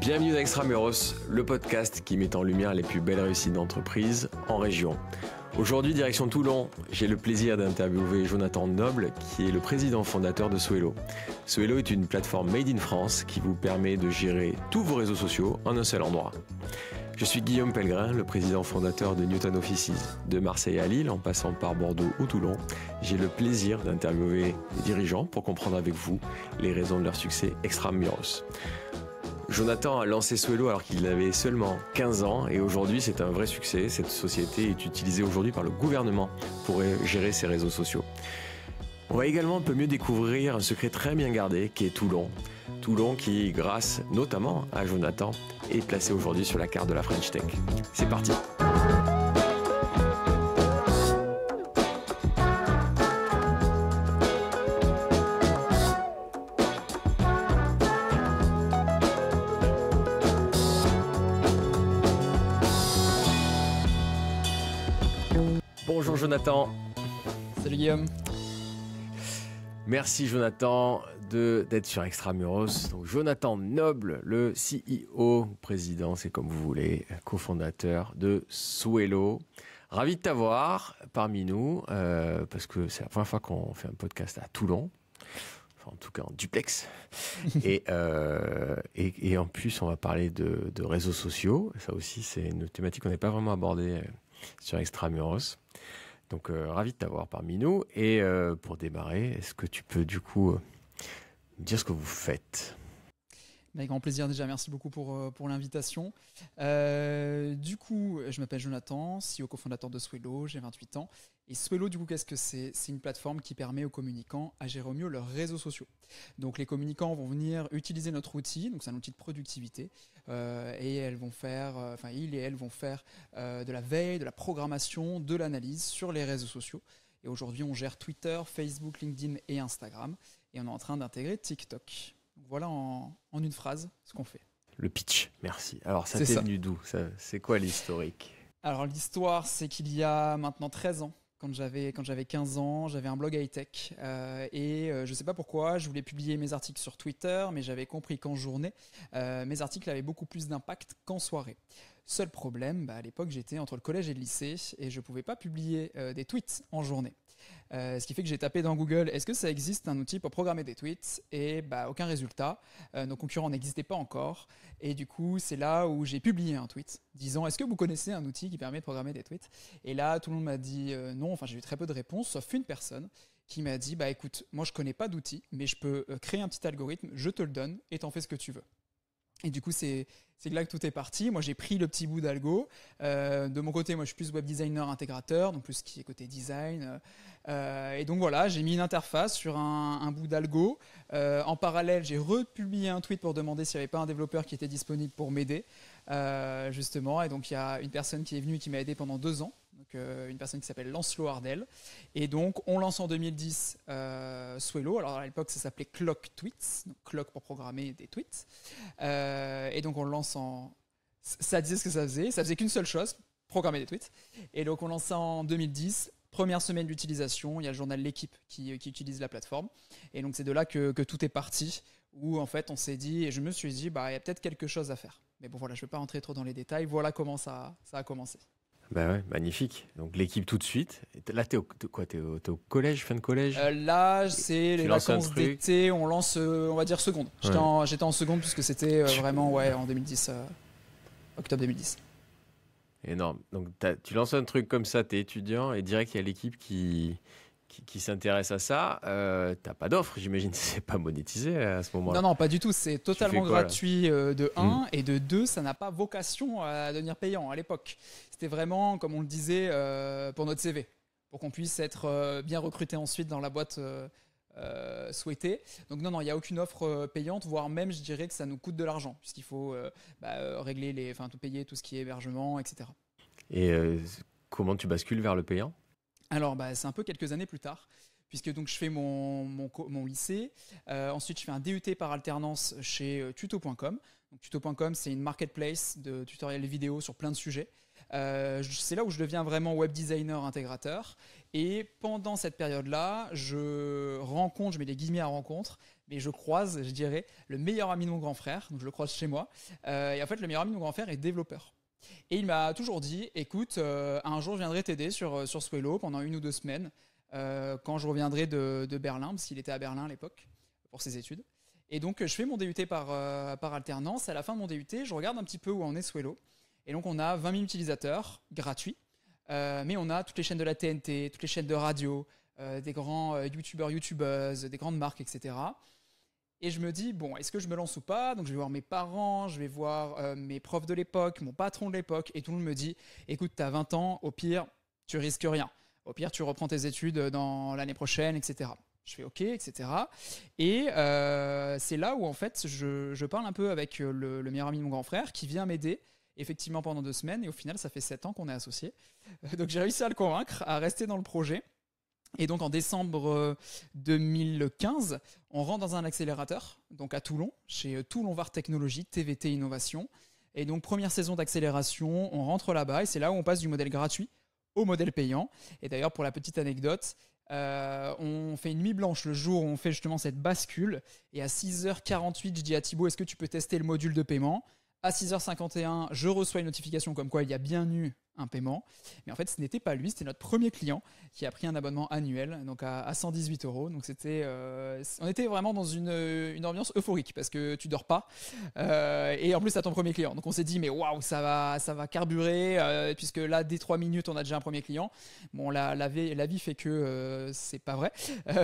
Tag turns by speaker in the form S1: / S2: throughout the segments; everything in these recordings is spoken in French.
S1: Bienvenue dans Extramuros, le podcast qui met en lumière les plus belles réussites d'entreprise en région. Aujourd'hui, direction Toulon, j'ai le plaisir d'interviewer Jonathan Noble, qui est le président fondateur de Swelo. Swelo est une plateforme made in France qui vous permet de gérer tous vos réseaux sociaux en un seul endroit. Je suis Guillaume Pellegrin, le président fondateur de Newton Offices. De Marseille à Lille, en passant par Bordeaux ou Toulon, j'ai le plaisir d'interviewer les dirigeants pour comprendre avec vous les raisons de leur succès extramuros. Jonathan a lancé Swelo alors qu'il avait seulement 15 ans et aujourd'hui c'est un vrai succès. Cette société est utilisée aujourd'hui par le gouvernement pour gérer ses réseaux sociaux. On va également un peu mieux découvrir un secret très bien gardé qui est Toulon. Toulon qui, grâce notamment à Jonathan, est placé aujourd'hui sur la carte de la French Tech. C'est parti! Bonjour Jonathan.
S2: Salut Guillaume.
S1: Merci Jonathan d'être sur Extramuros. Donc Jonathan Noble, le CEO, président, c'est comme vous voulez, cofondateur de Swelo. Ravi de t'avoir parmi nous parce que c'est la première fois qu'on fait un podcast à Toulon. Enfin, en tout cas en duplex. et en plus, on va parler de réseaux sociaux. Ça aussi, c'est une thématique qu'on n'a pas vraiment abordée sur Extramuros. Donc, ravi de t'avoir parmi nous. Et pour démarrer, est-ce que tu peux du coup me dire ce que vous faites ?
S2: Avec grand plaisir déjà, merci beaucoup pour l'invitation. Du coup, je m'appelle Jonathan, CEO cofondateur de Swelo, j'ai 28 ans. Et Swelo, du coup, qu'est-ce que c'est ? C'est une plateforme qui permet aux communicants à gérer au mieux leurs réseaux sociaux. Donc les communicants vont venir utiliser notre outil, donc c'est un outil de productivité, et ils et elles vont faire de la veille, de la programmation, de l'analyse sur les réseaux sociaux. Et aujourd'hui, on gère Twitter, Facebook, LinkedIn et Instagram. Et on est en train d'intégrer TikTok. Donc voilà en une phrase ce qu'on fait.
S1: Le pitch, merci. Alors ça t'est venu d'où ? C'est quoi l'historique ?
S2: Alors l'histoire, c'est qu'il y a maintenant 13 ans, quand j'avais 15 ans, j'avais un blog high-tech et je ne sais pas pourquoi, je voulais publier mes articles sur Twitter, mais j'avais compris qu'en journée, mes articles avaient beaucoup plus d'impact qu'en soirée. Seul problème, à l'époque, j'étais entre le collège et le lycée et je ne pouvais pas publier des tweets en journée. Ce qui fait que j'ai tapé dans Google, est-ce que ça existe un outil pour programmer des tweets ? Et aucun résultat. Nos concurrents n'existaient pas encore. Et du coup, c'est là où j'ai publié un tweet disant, est-ce que vous connaissez un outil qui permet de programmer des tweets ? Et là, tout le monde m'a dit non. Enfin, j'ai eu très peu de réponses, sauf une personne qui m'a dit, écoute, moi je connais pas d'outil, mais je peux créer un petit algorithme, je te le donne et t'en fais ce que tu veux. Et du coup, c'est là que tout est parti. Moi, j'ai pris le petit bout d'algo. De mon côté, moi, je suis plus web designer intégrateur, donc plus ce qui est côté design. Et donc voilà, j'ai mis une interface sur un bout d'algo. En parallèle, j'ai republié un tweet pour demander s'il n'y avait pas un développeur qui était disponible pour m'aider, justement. Et donc, il y a une personne qui est venue et qui m'a aidé pendant 2 ans. Donc, une personne qui s'appelle Lancelot Ardel. Et donc, on lance en 2010 Swelo. Alors, à l'époque, ça s'appelait Clock Tweets. Donc, Clock pour programmer des tweets. Et donc, on le lance en... Ça disait ce que ça faisait. Ça faisait qu'une seule chose, programmer des tweets. Et donc, on lance ça en 2010. Première semaine d'utilisation, il y a le journal L'Équipe qui utilise la plateforme. Et donc, c'est de là que tout est parti. Où, en fait, on s'est dit... Et je me suis dit, il y a peut-être quelque chose à faire. Mais bon, voilà, je ne vais pas rentrer trop dans les détails. Voilà comment ça a commencé.
S1: Ouais, magnifique. Donc l'équipe tout de suite. Là, t'es au collège, fin de collège ?
S2: Là, c'est les vacances d'été. On lance, on va dire seconde. J'étais en seconde puisque c'était vraiment en 2010, octobre 2010.
S1: Énorme. Donc tu lances un truc comme ça, t'es étudiant et direct il y a l'équipe qui s'intéresse à ça. T'as pas d'offre, j'imagine. C'est pas monétisé à ce moment-là.
S2: Non, pas du tout. C'est totalement gratuit de 1 et de 2, ça n'a pas vocation à devenir payant à l'époque. C'était vraiment, comme on le disait, pour notre CV, pour qu'on puisse être bien recruté ensuite dans la boîte souhaitée. Donc non, il n'y a aucune offre payante, voire même, je dirais que ça nous coûte de l'argent, puisqu'il faut payer tout ce qui est hébergement, etc.
S1: Et comment tu bascules vers le payant ?
S2: Alors, c'est un peu quelques années plus tard, puisque donc je fais mon lycée. Ensuite, je fais un DUT par alternance chez tuto.com. Donc, tuto.com, c'est une marketplace de tutoriels vidéo sur plein de sujets. C'est là où je deviens vraiment web designer intégrateur. Et pendant cette période-là, je mets des guillemets à rencontre, mais je croise, je dirais, le meilleur ami de mon grand frère, donc je le croise chez moi, et en fait le meilleur ami de mon grand frère est développeur. Et il m'a toujours dit, écoute, un jour je viendrai t'aider sur Swelo pendant 1 ou 2 semaines, quand je reviendrai de Berlin, parce qu'il était à Berlin à l'époque, pour ses études. Et donc je fais mon DUT par alternance, à la fin de mon DUT, je regarde un petit peu où en est Swelo, et donc on a 20 000 utilisateurs, gratuits, mais on a toutes les chaînes de la TNT, toutes les chaînes de radio, des grands youtubeurs, youtubeuses, des grandes marques, etc. Et je me dis, bon, est-ce que je me lance ou pas? Donc je vais voir mes parents, je vais voir mes profs de l'époque, mon patron de l'époque, et tout le monde me dit, écoute, t'as 20 ans, au pire, tu risques rien. Au pire, tu reprends tes études dans l'année prochaine, etc. Je fais OK, etc. Et c'est là où, en fait, je parle un peu avec le meilleur ami de mon grand frère qui vient m'aider, effectivement, pendant 2 semaines. Et au final, ça fait 7 ans qu'on est associés. Donc j'ai réussi à le convaincre, à rester dans le projet. Et donc en décembre 2015, on rentre dans un accélérateur, donc à Toulon, chez Toulon Var Technologies, TVT Innovation. Et donc première saison d'accélération, on rentre là-bas et c'est là où on passe du modèle gratuit au modèle payant. Et d'ailleurs pour la petite anecdote, on fait une nuit blanche le jour où on fait justement cette bascule. Et à 6h48, je dis à Thibaut, est-ce que tu peux tester le module de paiement? À 6h51, je reçois une notification comme quoi il y a bien eu un paiement. Mais en fait, ce n'était pas lui, c'était notre premier client qui a pris un abonnement annuel, donc à 118 €. Donc on était vraiment dans une ambiance euphorique parce que tu dors pas. Et en plus, c'est ton premier client. Donc on s'est dit, mais waouh, ça va carburer, puisque là, dès 3 minutes, on a déjà un premier client. Bon, la vie fait que c'est pas vrai,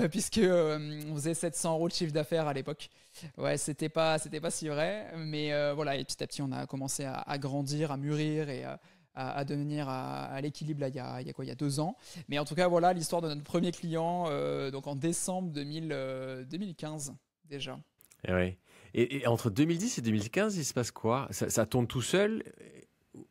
S2: puisque on faisait 700 € de chiffre d'affaires à l'époque. Ouais, c'était pas si vrai, mais voilà, et petit à petit, on a commencé à grandir, à mûrir et à devenir à l'équilibre là, il y a 2 ans. Mais en tout cas, voilà l'histoire de notre premier client, donc en décembre 2015 déjà.
S1: Et, ouais. Et entre 2010 et 2015, il se passe quoi? Ça tourne tout seul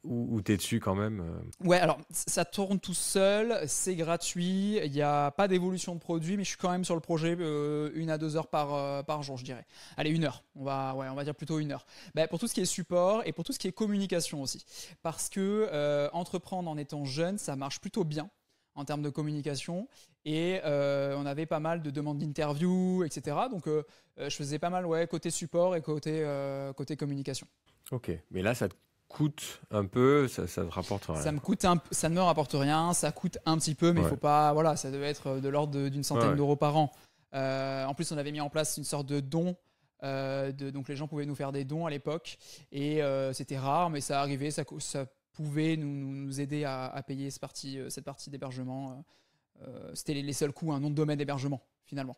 S1: ou t'es dessus quand même?
S2: Ouais, alors ça tourne tout seul, c'est gratuit, il n'y a pas d'évolution de produit, mais je suis quand même sur le projet 1 à 2 heures par jour, je dirais. Allez, 1 heure, on va dire plutôt 1 heure. Bah, pour tout ce qui est support et pour tout ce qui est communication aussi. Parce que entreprendre en étant jeune, ça marche plutôt bien en termes de communication. Et on avait pas mal de demandes d'interview, etc. Donc je faisais pas mal côté support et côté communication.
S1: Ok, mais là, ça te coûte un peu, ça te rapporte rien.
S2: Ça ne me rapporte rien, ça coûte un petit peu, mais il faut pas, voilà, ça devait être de l'ordre d'une centaine d'euros par an. En plus, on avait mis en place une sorte de don, donc les gens pouvaient nous faire des dons à l'époque, et c'était rare, mais ça arrivait, ça pouvait nous aider à payer cette partie d'hébergement. C'était les seuls coûts, un nom de domaine d'hébergement, finalement.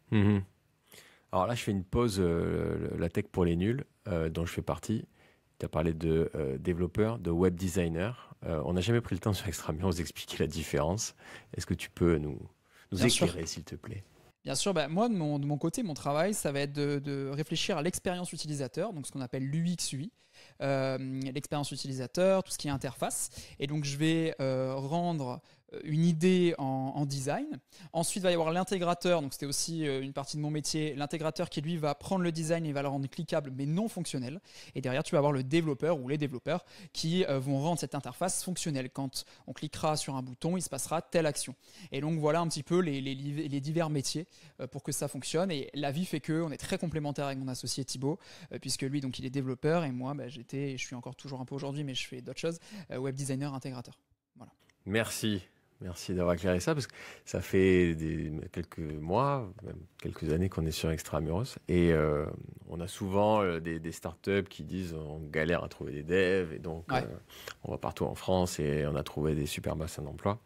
S1: Mmh. Alors là, je fais une pause, la tech pour les nuls, dont je fais partie. Tu as parlé de développeur, de web designer. On n'a jamais pris le temps sur Extramuros d'expliquer la différence. Est-ce que tu peux nous éclairer, s'il te plaît?
S2: Bien sûr, moi de mon côté, mon travail, ça va être de réfléchir à l'expérience utilisateur, donc ce qu'on appelle l'UX/UI, l'expérience utilisateur, tout ce qui est interface. Et donc je vais rendre une idée en design. Ensuite, il va y avoir l'intégrateur, donc c'était aussi une partie de mon métier, l'intégrateur qui lui va prendre le design et va le rendre cliquable mais non fonctionnel. Et derrière, tu vas avoir le développeur ou les développeurs qui vont rendre cette interface fonctionnelle. Quand on cliquera sur un bouton, il se passera telle action. Et donc voilà un petit peu les divers métiers pour que ça fonctionne. Et la vie fait qu'on est très complémentaires avec mon associé Thibaut, puisque lui, donc, il est développeur et moi, je suis encore toujours un peu aujourd'hui, mais je fais d'autres choses, web designer, intégrateur. Voilà.
S1: Merci d'avoir éclairé ça, parce que ça fait quelques mois, même quelques années qu'on est sur Extramuros, et on a souvent des startups qui disent on galère à trouver des devs, et donc on va partout en France et on a trouvé des super bassins d'emploi.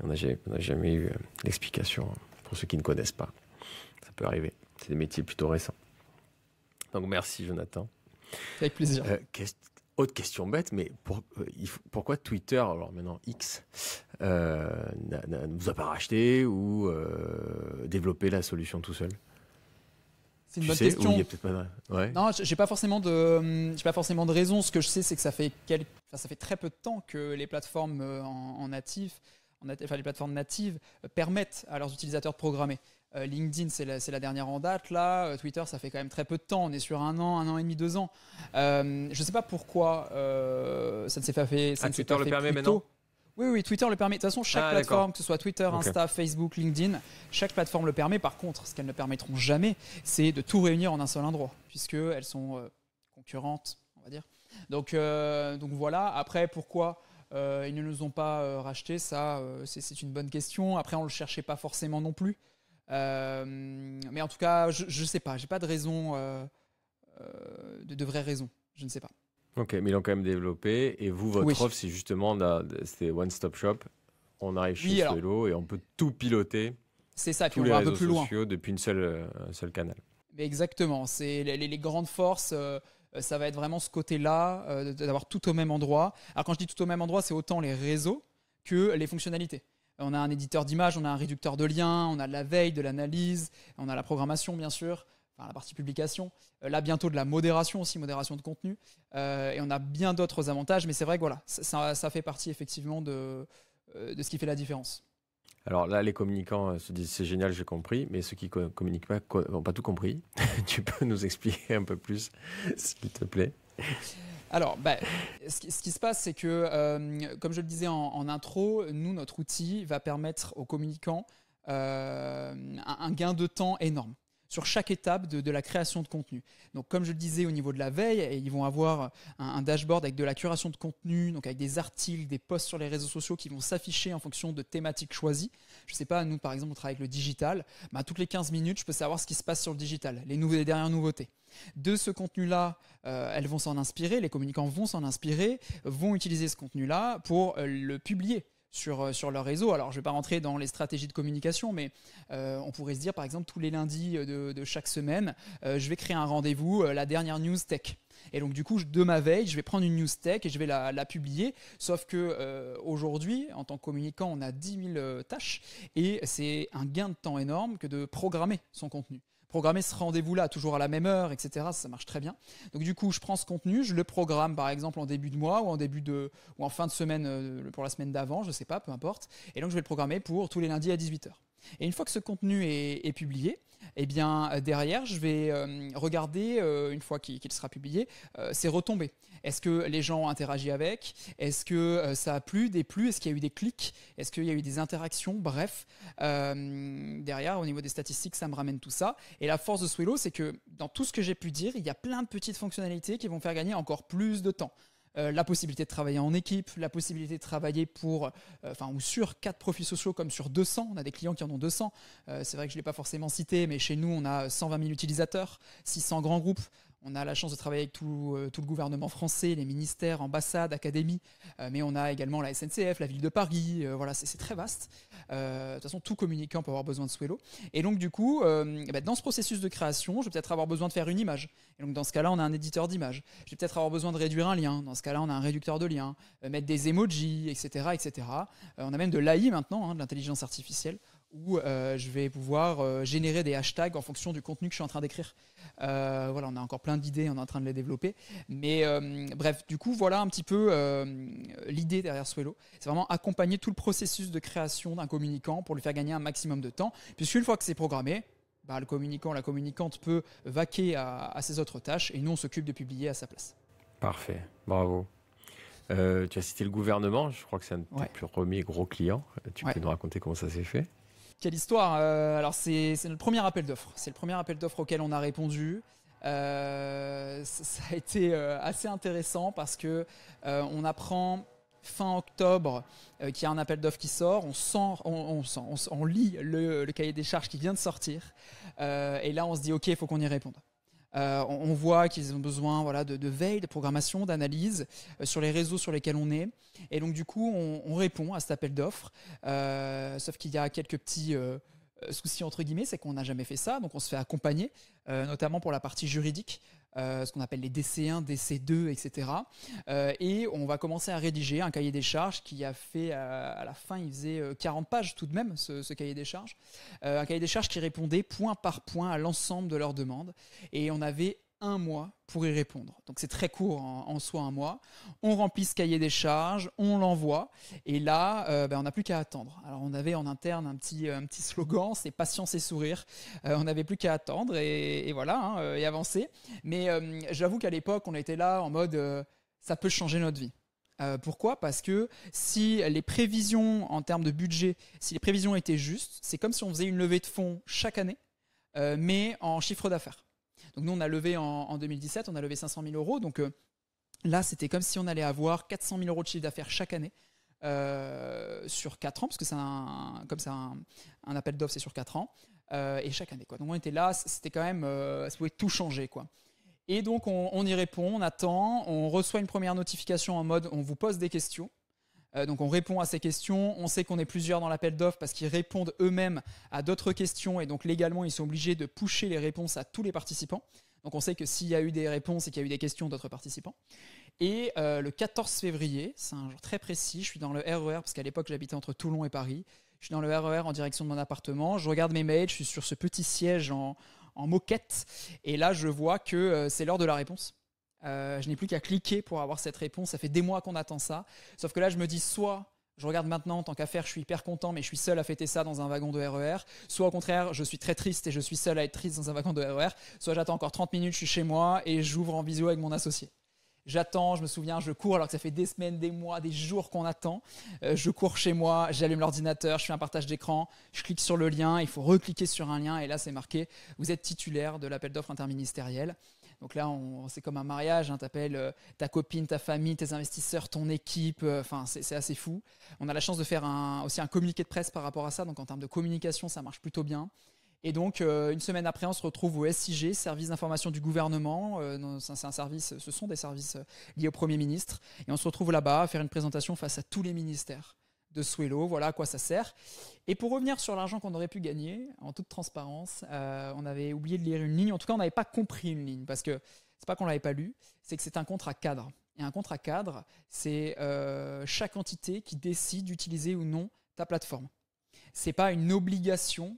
S1: Et on n'a jamais eu l'explication pour ceux qui ne connaissent pas. Ça peut arriver, c'est des métiers plutôt récents. Donc merci Jonathan.
S2: Avec plaisir.
S1: Autre question bête, mais pourquoi Twitter, alors maintenant X, ne vous a pas racheté ou développé la solution tout seul?
S2: C'est une bonne question.
S1: Il y a peut-être pas de...
S2: Non, j'ai pas forcément de raison. Ce que je sais, c'est que ça fait très peu de temps que les plateformes les plateformes natives permettent à leurs utilisateurs de programmer. LinkedIn, c'est la dernière en date. Là, Twitter, ça fait quand même très peu de temps. On est sur 1 an et demi, 2 ans. Je ne sais pas pourquoi ça ne s'est pas fait.
S1: Twitter le permet maintenant?
S2: Oui, Twitter le permet. De toute façon, chaque plateforme, que ce soit Twitter, Insta, Facebook, LinkedIn, chaque plateforme le permet. Par contre, ce qu'elles ne permettront jamais, c'est de tout réunir en un seul endroit, puisqu'elles sont concurrentes, on va dire. Donc voilà. Après, pourquoi ils ne nous ont pas racheté, ça, c'est une bonne question. Après, on ne le cherchait pas forcément non plus. Mais en tout cas, je ne sais pas. Je n'ai pas de raison, de vraies raisons. Je ne sais pas.
S1: Ok, mais ils l'ont quand même développé. Et vous, votre offre, c'est justement, c'était One Stop Shop. On arrive chez Swelo et on peut tout piloter.
S2: C'est ça,
S1: puis tous les réseaux sociaux depuis un seul canal.
S2: Mais exactement. C'est les grandes forces. Ça va être vraiment ce côté-là, d'avoir tout au même endroit. Alors quand je dis tout au même endroit, c'est autant les réseaux que les fonctionnalités. On a un éditeur d'images, on a un réducteur de liens, on a de la veille, de l'analyse, on a la programmation bien sûr, enfin la partie publication. Là bientôt de la modération aussi, modération de contenu. Et on a bien d'autres avantages, mais c'est vrai que voilà, ça fait partie effectivement de ce qui fait la différence.
S1: Alors là, les communicants se disent c'est génial, j'ai compris, mais ceux qui ne communiquent pas n'ont pas tout compris. Tu peux nous expliquer un peu plus, s'il te plaît?
S2: Alors, ce qui se passe, c'est que, comme je le disais en intro, nous, notre outil va permettre aux communicants un gain de temps énorme sur chaque étape de la création de contenu. Donc, comme je le disais au niveau de la veille, ils vont avoir un dashboard avec de la curation de contenu, donc avec des articles, des posts sur les réseaux sociaux qui vont s'afficher en fonction de thématiques choisies. Je ne sais pas, nous par exemple, on travaille avec le digital. Toutes les 15 minutes, je peux savoir ce qui se passe sur le digital, les dernières nouveautés. De ce contenu-là, elles vont s'en inspirer, les communicants vont s'en inspirer, vont utiliser ce contenu-là pour le publier sur leur réseau. Alors, je ne vais pas rentrer dans les stratégies de communication, mais on pourrait se dire, par exemple, tous les lundis de chaque semaine, je vais créer un rendez-vous, la dernière news tech. Et donc, du coup, de ma veille, je vais prendre une news tech et je vais la publier. Sauf qu'aujourd'hui, en tant que communicant, on a 10 000 tâches et c'est un gain de temps énorme que de programmer son contenu. Programmer ce rendez-vous-là toujours à la même heure, etc. Ça marche très bien. Donc du coup, je prends ce contenu, je le programme par exemple en début de mois ou en fin de semaine pour la semaine d'avant, je ne sais pas, peu importe. Et donc je vais le programmer pour tous les lundis à 18h. Et une fois que ce contenu est publié, eh bien derrière, je vais regarder, une fois qu'il sera publié, ses retombées. Est-ce que les gens ont interagi avec? Est-ce que ça a plu, déplu? Est-ce qu'il y a eu des clics? Est-ce qu'il y a eu des interactions? Bref, derrière, au niveau des statistiques, ça me ramène tout ça. Et la force de Swelo, c'est que dans tout ce que j'ai pu dire, il y a plein de petites fonctionnalités qui vont faire gagner encore plus de temps. La possibilité de travailler en équipe, la possibilité de travailler ou sur 4 profils sociaux comme sur 200. On a des clients qui en ont 200. C'est vrai que je ne l'ai pas forcément cité, mais chez nous, on a 120 000 utilisateurs, 600 grands groupes. On a la chance de travailler avec tout le gouvernement français, les ministères, ambassades, académies, mais on a également la SNCF, la ville de Paris, voilà, c'est très vaste. De toute façon, tout communicant peut avoir besoin de Swelo. Et donc du coup, dans ce processus de création, je vais peut-être avoir besoin de faire une image. Et donc dans ce cas-là, on a un éditeur d'image. Je vais peut-être avoir besoin de réduire un lien. Dans ce cas-là, on a un réducteur de liens, mettre des emojis, etc. etc. On a même de l'AI maintenant, de l'intelligence artificielle, où je vais pouvoir générer des hashtags en fonction du contenu que je suis en train d'écrire. Voilà, on a encore plein d'idées, on est en train de les développer. Mais bref, du coup, voilà un petit peu l'idée derrière Swelo. C'est vraiment accompagner tout le processus de création d'un communicant pour lui faire gagner un maximum de temps. Puisqu'une fois que c'est programmé, le communicant, la communicante peut vaquer à ses autres tâches et nous, on s'occupe de publier à sa place.
S1: Parfait, bravo. Tu as cité le gouvernement, je crois que c'est un de tes premiers gros clients. Tu peux nous raconter comment ça s'est fait?
S2: Quelle histoire! Alors c'est le premier appel d'offres. C'est le premier appel d'offres auquel on a répondu. Ça a été assez intéressant parce que on apprend fin octobre qu'il y a un appel d'offres qui sort. On lit le cahier des charges qui vient de sortir. Et là, on se dit OK, il faut qu'on y réponde. On voit qu'ils ont besoin de veille, de programmation, d'analyse sur les réseaux sur lesquels on est. Et donc du coup, on répond à cet appel d'offres. Sauf qu'il y a quelques petits soucis entre guillemets, c'est qu'on n'a jamais fait ça. Donc on se fait accompagner, notamment pour la partie juridique. Ce qu'on appelle les DC1, DC2, etc. Et on va commencer à rédiger un cahier des charges qui a fait, à la fin, il faisait 40 pages tout de même, ce cahier des charges. Un cahier des charges qui répondait point par point à l'ensemble de leurs demandes. Et on avait 1 mois pour y répondre. Donc c'est très court en soi, 1 mois. On remplit ce cahier des charges, on l'envoie et là, on n'a plus qu'à attendre. Alors on avait en interne un petit slogan, c'est patience et sourire. On n'avait plus qu'à attendre et voilà, et avancer. Mais j'avoue qu'à l'époque, on était là en mode ça peut changer notre vie. Pourquoi ? Parce que si les prévisions en termes de budget, si les prévisions étaient justes, c'est comme si on faisait une levée de fonds chaque année, mais en chiffre d'affaires. Donc nous, on a levé en 2017, on a levé 500 000 euros. Donc là, c'était comme si on allait avoir 400 000 euros de chiffre d'affaires chaque année sur 4 ans, parce que comme c'est un appel d'offres, c'est sur 4 ans, et chaque année, quoi. Donc on était là, c'était quand même, ça pouvait tout changer, quoi. Et donc, on y répond, on attend, on reçoit une première notification en mode on vous pose des questions. Donc, on répond à ces questions. On sait qu'on est plusieurs dans l'appel d'offres parce qu'ils répondent eux-mêmes à d'autres questions. Et donc, légalement, ils sont obligés de pusher les réponses à tous les participants. Donc, on sait que s'il y a eu des réponses et qu'il y a eu des questions d'autres participants. Et le 14 février, c'est un jour très précis, je suis dans le RER parce qu'à l'époque, j'habitais entre Toulon et Paris. Je suis dans le RER en direction de mon appartement. Je regarde mes mails, je suis sur ce petit siège en moquette, et là je vois que c'est l'heure de la réponse. Je n'ai plus qu'à cliquer pour avoir cette réponse. Ça fait des mois qu'on attend ça, sauf que là je me dis soit je regarde maintenant, tant qu'à faire, je suis hyper content, mais je suis seul à fêter ça dans un wagon de RER, soit au contraire je suis très triste et je suis seul à être triste dans un wagon de RER, soit j'attends encore 30 minutes, je suis chez moi et j'ouvre en visio avec mon associé. J'attends, je me souviens, je cours alors que ça fait des semaines, des mois, des jours qu'on attend. Je cours chez moi, j'allume l'ordinateur, je fais un partage d'écran, je clique sur le lien, il faut recliquer sur un lien et là c'est marqué « Vous êtes titulaire de l'appel d'offres interministériel ». Donc là, c'est comme un mariage, hein, tu appelles ta copine, ta famille, tes investisseurs, ton équipe, c'est assez fou. On a la chance de faire aussi un communiqué de presse par rapport à ça, donc en termes de communication, ça marche plutôt bien. Et donc, une semaine après, on se retrouve au SIG, service d'information du gouvernement. C'est un service, ce sont des services liés au Premier ministre. Et on se retrouve là-bas à faire une présentation face à tous les ministères de Swelo. Voilà à quoi ça sert. Et pour revenir sur l'argent qu'on aurait pu gagner, en toute transparence, on avait oublié de lire une ligne. En tout cas, on n'avait pas compris une ligne parce que c'est pas qu'on l'avait pas lu, c'est que c'est un contrat cadre. Et un contrat cadre, c'est chaque entité qui décide d'utiliser ou non ta plateforme. C'est pas une obligation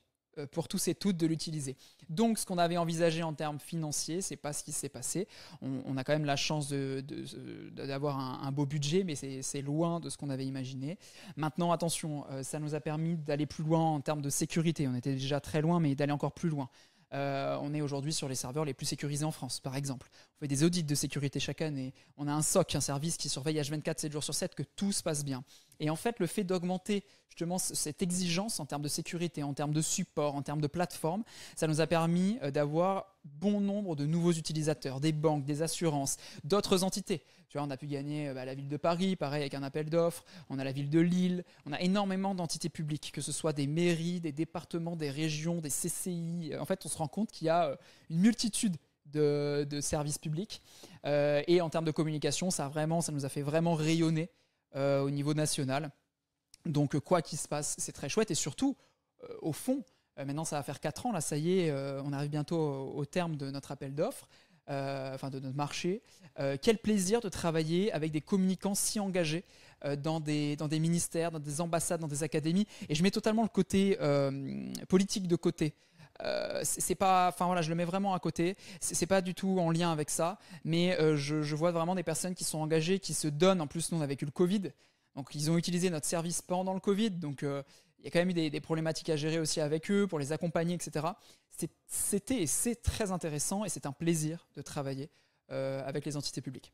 S2: pour tous et toutes de l'utiliser. Donc, ce qu'on avait envisagé en termes financiers, c'est pas ce qui s'est passé. On a quand même la chance d'avoir un beau budget, mais c'est loin de ce qu'on avait imaginé. Maintenant, attention, ça nous a permis d'aller plus loin en termes de sécurité. On était déjà très loin, mais d'aller encore plus loin. On est aujourd'hui sur les serveurs les plus sécurisés en France, par exemple. On fait des audits de sécurité chaque année. On a un SOC, un service qui surveille H24, 7 jours sur 7, que tout se passe bien. Et en fait, le fait d'augmenter justement cette exigence en termes de sécurité, en termes de support, en termes de plateforme, ça nous a permis d'avoir bon nombre de nouveaux utilisateurs, des banques, des assurances, d'autres entités. Tu vois, on a pu gagner la ville de Paris, pareil avec un appel d'offres. On a la ville de Lille. On a énormément d'entités publiques, que ce soit des mairies, des départements, des régions, des CCI. En fait, on se rend compte qu'il y a une multitude de services publics. Et en termes de communication, ça nous a fait vraiment rayonner au niveau national. Donc, quoi qu'il se passe, c'est très chouette. Et surtout, au fond, maintenant, ça va faire 4 ans. Là, ça y est, on arrive bientôt au terme de notre appel d'offres. De notre marché. Quel plaisir de travailler avec des communicants si engagés dans des ministères, dans des ambassades, dans des académies. Et je mets totalement le côté politique de côté. C'est pas, je le mets vraiment à côté. C'est pas du tout en lien avec ça, mais je vois vraiment des personnes qui sont engagées, qui se donnent. En plus, nous on a vécu le Covid, donc ils ont utilisé notre service pendant le Covid, donc il y a quand même eu des problématiques à gérer aussi avec eux, pour les accompagner, etc. C'était et c'est très intéressant et c'est un plaisir de travailler avec les entités publiques.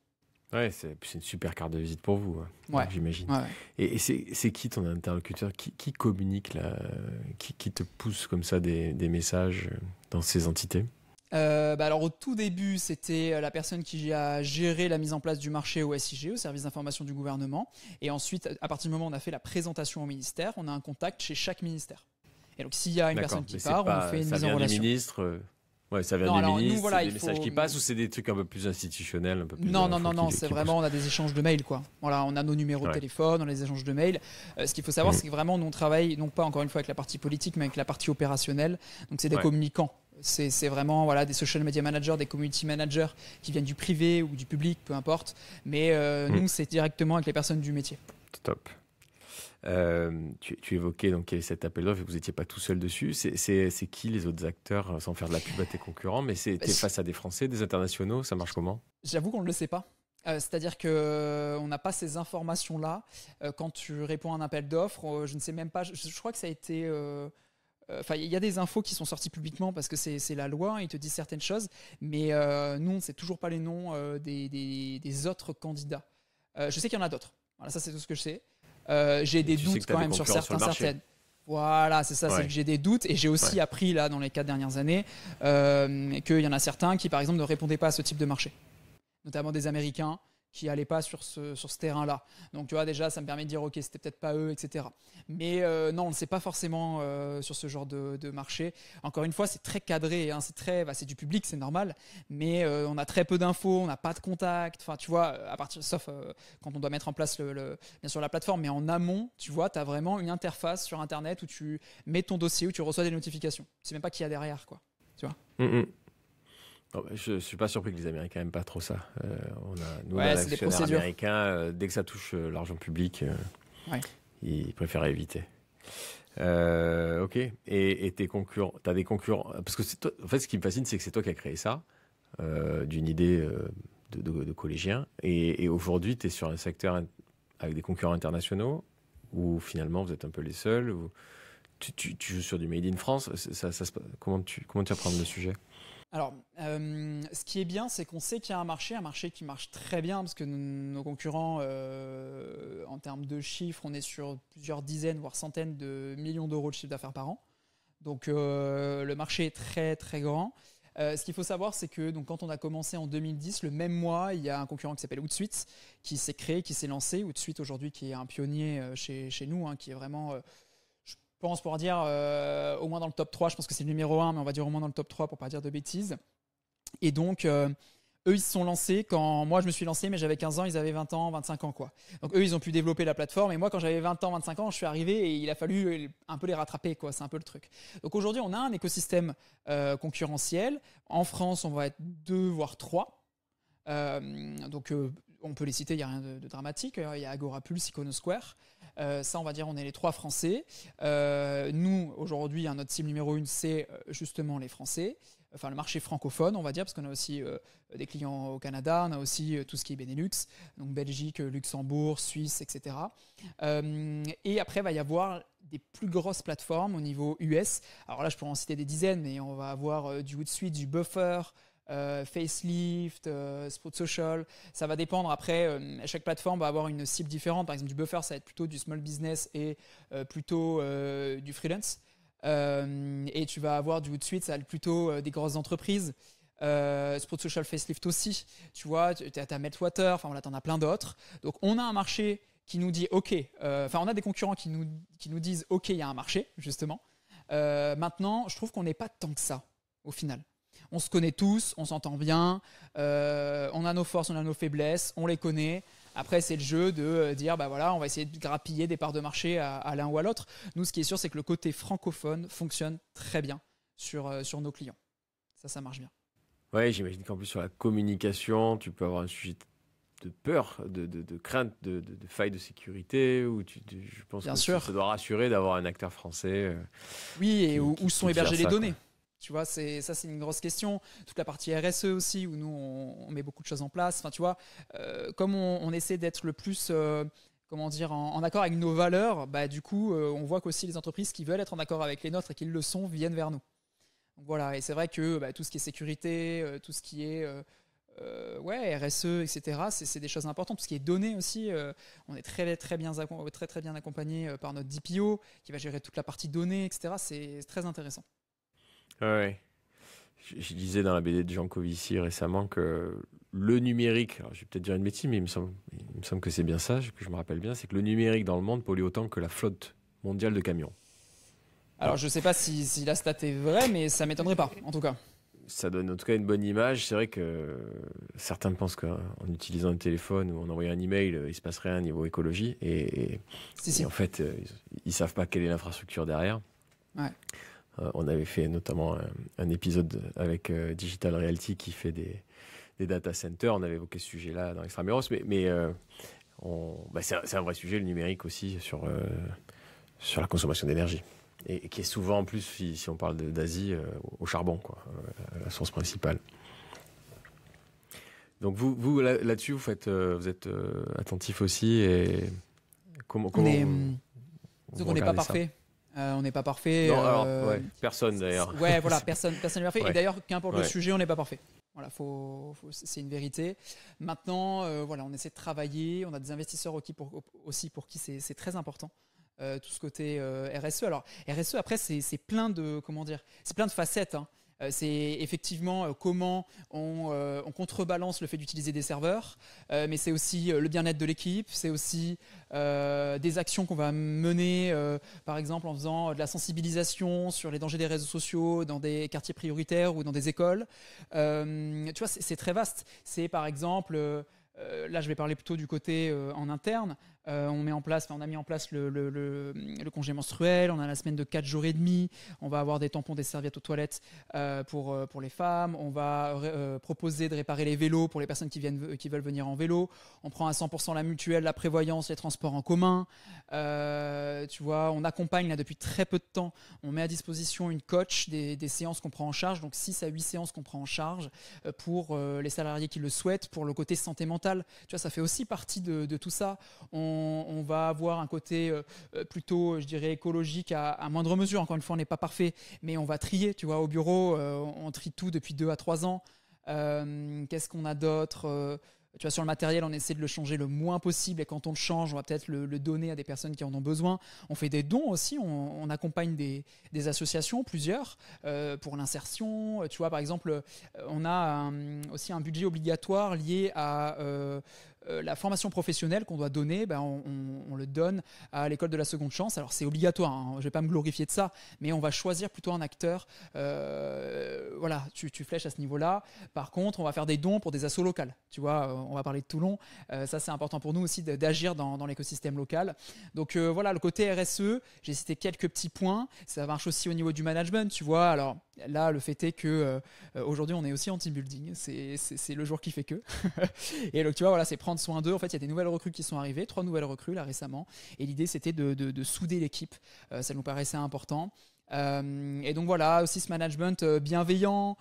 S1: Ouais, c'est une super carte de visite pour vous,
S2: ouais.
S1: J'imagine.
S2: Ouais.
S1: Et c'est qui ton interlocuteur qui communique là, qui te pousse comme ça des messages dans ces entités?
S2: Alors au tout début, c'était la personne qui a géré la mise en place du marché au SIG, au service d'information du gouvernement. Et ensuite, à partir du moment où on a fait la présentation au ministère, on a un contact chez chaque ministère. Et donc s'il y a une personne qui part, on fait une mise en relation.
S1: Ça vient du ministre ça vient du ministre, nous, voilà, c'est des messages qui passent ou c'est des trucs un peu plus institutionnels, un peu plus...
S2: Non, c'est vraiment, on a des échanges de mails, quoi. Voilà, on a nos numéros de téléphone, on a des échanges de mails. Ce qu'il faut savoir, c'est que vraiment, nous, on travaille, non pas encore une fois avec la partie politique, mais avec la partie opérationnelle. Donc, c'est des communicants. C'est vraiment des social media managers, des community managers qui viennent du privé ou du public, peu importe. Mais nous, c'est directement avec les personnes du métier.
S1: Top. Tu évoquais donc cet appel d'offres et vous n'étiez pas tout seul dessus. C'est qui les autres acteurs, sans faire de la pub à tes concurrents, mais t'es face à des Français, des internationaux, ça marche comment? J'avoue
S2: qu'on ne le sait pas. C'est-à-dire qu'on n'a pas ces informations-là. Quand tu réponds à un appel d'offres, je ne sais même pas, je crois que ça a été... il y a des infos qui sont sorties publiquement parce que c'est la loi, ils te disent certaines choses, mais nous, on ne sait toujours pas les noms des autres candidats. Je sais qu'il y en a d'autres. Voilà, ça c'est tout ce que je sais. J'ai des
S1: tu sais
S2: doutes
S1: que t'as
S2: quand
S1: des
S2: même sur
S1: concurrents sur le marché.
S2: certaines. Voilà, c'est ça, c'est
S1: Ouais.
S2: que j'ai des doutes et j'ai aussi appris là dans les 4 dernières années qu'il y en a certains qui par exemple ne répondaient pas à ce type de marché, notamment des Américains qui n'allaient pas sur ce terrain-là. Donc tu vois déjà ça me permet de dire ok c'était peut-être pas eux, etc. Mais non on ne sait pas forcément sur ce genre de marché. Encore une fois c'est très cadré, hein, c'est du public, c'est normal, mais on a très peu d'infos, on n'a pas de contact, enfin tu vois, sauf quand on doit mettre en place bien sûr la plateforme, mais en amont tu vois tu as vraiment une interface sur internet où tu mets ton dossier, où tu reçois des notifications. Tu sais même pas qui y a derrière quoi. Tu vois.
S1: Oh, je suis pas surpris que les Américains n'aiment pas trop ça. Nous,
S2: Ouais,
S1: on a
S2: c'est des
S1: l'actionnaire
S2: procédures.
S1: américain, dès que ça touche l'argent public,
S2: Ouais.
S1: ils préfèrent éviter. Ok. Et tes concurrents, t'as des concurrents. Parce que c'est toi, en fait, ce qui me fascine, c'est que c'est toi qui as créé ça, d'une idée de collégien. Et aujourd'hui, tu es sur un secteur avec des concurrents internationaux où finalement vous êtes un peu les seuls. Tu joues sur du Made in France. Comment tu apprends le sujet?
S2: Alors, ce qui est bien, c'est qu'on sait qu'il y a un marché qui marche très bien, parce que nos concurrents, en termes de chiffres, on est sur plusieurs dizaines, voire centaines de millions d'euros de chiffre d'affaires par an. Donc, le marché est très, très grand. Ce qu'il faut savoir, c'est que donc, quand on a commencé en 2010, le même mois, il y a un concurrent qui s'appelle Hootsuite, qui s'est créé, qui s'est lancé. Hootsuite, aujourd'hui, qui est un pionnier chez nous, hein, qui est vraiment... je pense pour dire au moins dans le top 3, je pense que c'est le numéro 1, mais on va dire au moins dans le top 3 pour pas dire de bêtises. Et donc, eux, ils se sont lancés quand moi je me suis lancé, mais j'avais 15 ans, ils avaient 20 ans, 25 ans. Quoi. Donc, eux, ils ont pu développer la plateforme. Et moi, quand j'avais 20 ans, 25 ans, je suis arrivé et il a fallu un peu les rattraper. Quoi. C'est un peu le truc. Donc, aujourd'hui, on a un écosystème concurrentiel. En France, on va être 2 voire 3. Donc, on peut les citer, il n'y a rien de dramatique. Il y a Agorapulse, Iconosquare. Ça, on va dire, on est les 3 Français. Nous, aujourd'hui, notre cible numéro 1, c'est justement les Français. Enfin, le marché francophone, on va dire, parce qu'on a aussi des clients au Canada, on a aussi tout ce qui est Benelux, donc Belgique, Luxembourg, Suisse, etc. Et après, il va y avoir des plus grosses plateformes au niveau US. Alors là, je pourrais en citer des dizaines, mais on va avoir du Hootsuite, du Buffer, Facelift, Spot Social, ça va dépendre. Après, chaque plateforme va avoir une cible différente. Par exemple, du Buffer, ça va être plutôt du small business et plutôt du freelance. Et tu vas avoir du Hootsuite, ça va être plutôt des grosses entreprises. Spot Social, Facelift aussi. Tu vois, tu as Meltwater, enfin voilà, tu en as plein d'autres. Donc, on a un marché qui nous dit OK. On a des concurrents qui nous disent OK, il y a un marché, justement. Maintenant, je trouve qu'on n'est pas tant que ça, au final. On se connaît tous, on s'entend bien, on a nos forces, on a nos faiblesses, on les connaît. Après, c'est le jeu de dire, bah voilà, on va essayer de grappiller des parts de marché à l'un ou à l'autre. Nous, ce qui est sûr, c'est que le côté francophone fonctionne très bien sur nos clients. Ça marche bien.
S1: Ouais, j'imagine qu'en plus sur la communication, tu peux avoir un sujet de peur, de crainte, de faille de sécurité, où je pense
S2: Bien
S1: que
S2: sûr.
S1: ça doit rassurer d'avoir un acteur français.
S2: Oui, et où sont
S1: qui
S2: hébergées
S1: gère
S2: les
S1: ça,
S2: données?
S1: quoi.
S2: Tu vois, c'est une grosse question. Toute la partie RSE aussi, où nous, on met beaucoup de choses en place. Enfin, tu vois, comme on essaie d'être le plus, en accord avec nos valeurs, bah, du coup, on voit qu'aussi les entreprises qui veulent être en accord avec les nôtres et qui le sont, viennent vers nous. Donc, voilà, et c'est vrai que tout ce qui est sécurité, tout ce qui est RSE, etc., c'est des choses importantes. Tout ce qui est données aussi, on est très, très bien accompagné par notre DPO, qui va gérer toute la partie données, etc. C'est très intéressant.
S1: Ouais. Je disais dans la BD de Jean Covici récemment que le numérique, alors je vais peut-être dire une bêtise, mais il me semble que c'est bien ça, que je me rappelle bien, c'est que le numérique dans le monde pollue autant que la flotte mondiale de camions.
S2: Alors, je ne sais pas si la stat est vraie, mais ça ne m'étonnerait pas, en tout cas.
S1: Ça donne en tout cas une bonne image. C'est vrai que certains pensent qu'en utilisant un téléphone ou en envoyant un email, il ne se passe rien niveau écologie. Et en fait, ils ne savent pas quelle est l'infrastructure derrière.
S2: Ouais.
S1: On avait fait notamment un épisode avec Digital Realty qui fait des data centers. On avait évoqué ce sujet-là dans Extramuros. Mais c'est un vrai sujet, le numérique aussi, sur la consommation d'énergie. Et qui est souvent, en plus, si on parle d'Asie, au charbon, quoi, la source principale. Donc vous là-dessus, vous êtes attentif aussi. Et comment
S2: on n'est pas parfait. On n'est pas parfait.
S1: Non, alors, personne d'ailleurs.
S2: Ouais, voilà, personne n'est parfait.
S1: Ouais.
S2: Et d'ailleurs, qu'importe le sujet, on n'est pas parfait. Voilà, c'est une vérité. Maintenant, voilà, on essaie de travailler. On a des investisseurs aussi pour qui c'est très important. Tout ce côté RSE. Alors RSE, après, c'est plein de, comment dire, c'est plein de facettes, hein. C'est effectivement comment on contrebalance le fait d'utiliser des serveurs, mais c'est aussi le bien-être de l'équipe, c'est aussi des actions qu'on va mener, par exemple en faisant de la sensibilisation sur les dangers des réseaux sociaux dans des quartiers prioritaires ou dans des écoles. Tu vois, c'est très vaste. C'est par exemple, là je vais parler plutôt du côté en interne. On a mis en place le congé menstruel, on a la semaine de 4 jours et demi, on va avoir des tampons, des serviettes aux toilettes pour les femmes, on va proposer de réparer les vélos pour les personnes qui veulent venir en vélo, on prend à 100% la mutuelle, la prévoyance, les transports en commun, tu vois, on accompagne là depuis très peu de temps, on met à disposition une coach, des séances qu'on prend en charge, donc 6 à 8 séances qu'on prend en charge pour les salariés qui le souhaitent, pour le côté santé mentale, tu vois, ça fait aussi partie de tout ça. On va avoir un côté plutôt, je dirais, écologique à moindre mesure. Encore une fois, on n'est pas parfait, mais on va trier. Tu vois, au bureau, on trie tout depuis 2 à 3 ans. Qu'est-ce qu'on a d'autre tu vois, sur le matériel, on essaie de le changer le moins possible et quand on le change, on va peut-être le donner à des personnes qui en ont besoin. On fait des dons aussi, on accompagne des associations, plusieurs, pour l'insertion. Tu vois, par exemple, on a aussi un budget obligatoire lié à la formation professionnelle qu'on doit donner, on le donne à l'école de la seconde chance. Alors c'est obligatoire, hein, je ne vais pas me glorifier de ça, mais on va choisir plutôt un acteur. Voilà, tu flèches à ce niveau-là. Par contre, on va faire des dons pour des assos locales. Tu vois, on va parler de Toulon. Ça, c'est important pour nous aussi d'agir dans l'écosystème local. Donc voilà, le côté RSE, j'ai cité quelques petits points. Ça marche aussi au niveau du management, tu vois. Alors là, le fait est que aujourd'hui, on est aussi en team building. C'est le jour qui fait que. Et donc, tu vois, voilà, c'est prendre soin d'eux. En fait, il y a des nouvelles recrues qui sont arrivées, 3 nouvelles recrues là récemment. Et l'idée, c'était de souder l'équipe. Ça nous paraissait important. Et donc voilà, aussi ce management bienveillant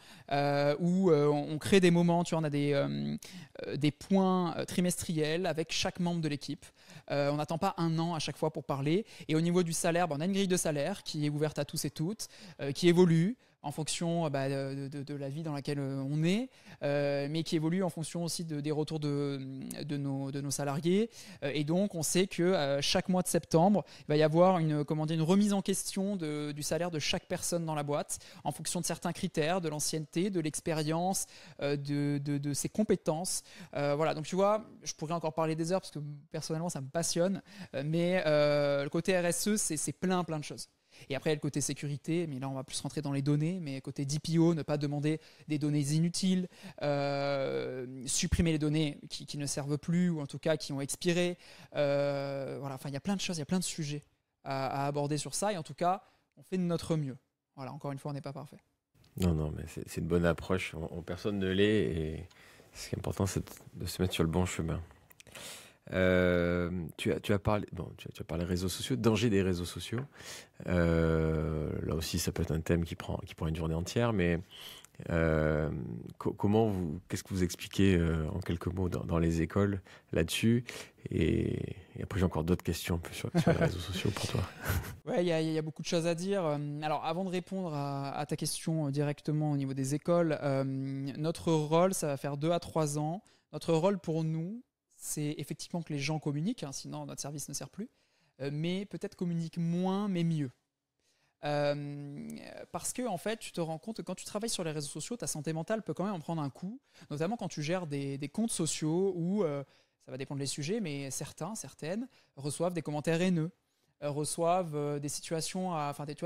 S2: où on crée des moments, tu vois, on a des points trimestriels avec chaque membre de l'équipe. On n'attend pas un an à chaque fois pour parler. Et au niveau du salaire, on a une grille de salaire qui est ouverte à tous et toutes, qui évolue en fonction de la vie dans laquelle on est, mais qui évolue en fonction aussi des retours de nos salariés. Et donc, on sait que chaque mois de septembre, il va y avoir une remise en question du salaire de chaque personne dans la boîte, en fonction de certains critères, de l'ancienneté, de l'expérience, de ses compétences. Voilà, donc tu vois, je pourrais encore parler des heures, parce que personnellement, ça me passionne, mais le côté RSE, c'est plein de choses. Et après, il y a le côté sécurité, mais là, on va plus rentrer dans les données. Mais côté DPO, ne pas demander des données inutiles, supprimer les données qui ne servent plus ou en tout cas qui ont expiré. Voilà, enfin, il y a plein de choses, il y a plein de sujets à aborder sur ça. Et en tout cas, on fait de notre mieux. Voilà, encore une fois, on n'est pas parfait.
S1: Non, mais c'est une bonne approche. Personne ne l'est. Et ce qui est important, c'est de se mettre sur le bon chemin. Tu as parlé réseaux sociaux, danger des réseaux sociaux. Là aussi, ça peut être un thème qui prend une journée entière, mais qu'est-ce que vous expliquez en quelques mots dans les écoles là-dessus et après, j'ai encore d'autres questions un peu sur les réseaux sociaux pour toi.
S2: Ouais, il y a beaucoup de choses à dire. Alors, avant de répondre à ta question directement au niveau des écoles, notre rôle, ça va faire 2 à 3 ans. Notre rôle pour nous, c'est effectivement que les gens communiquent, hein, sinon notre service ne sert plus, mais peut-être communiquent moins, mais mieux. Parce que en fait, tu te rends compte que quand tu travailles sur les réseaux sociaux, ta santé mentale peut quand même en prendre un coup, notamment quand tu gères des comptes sociaux où, ça va dépendre des sujets, mais certaines reçoivent des commentaires haineux, reçoivent des situations,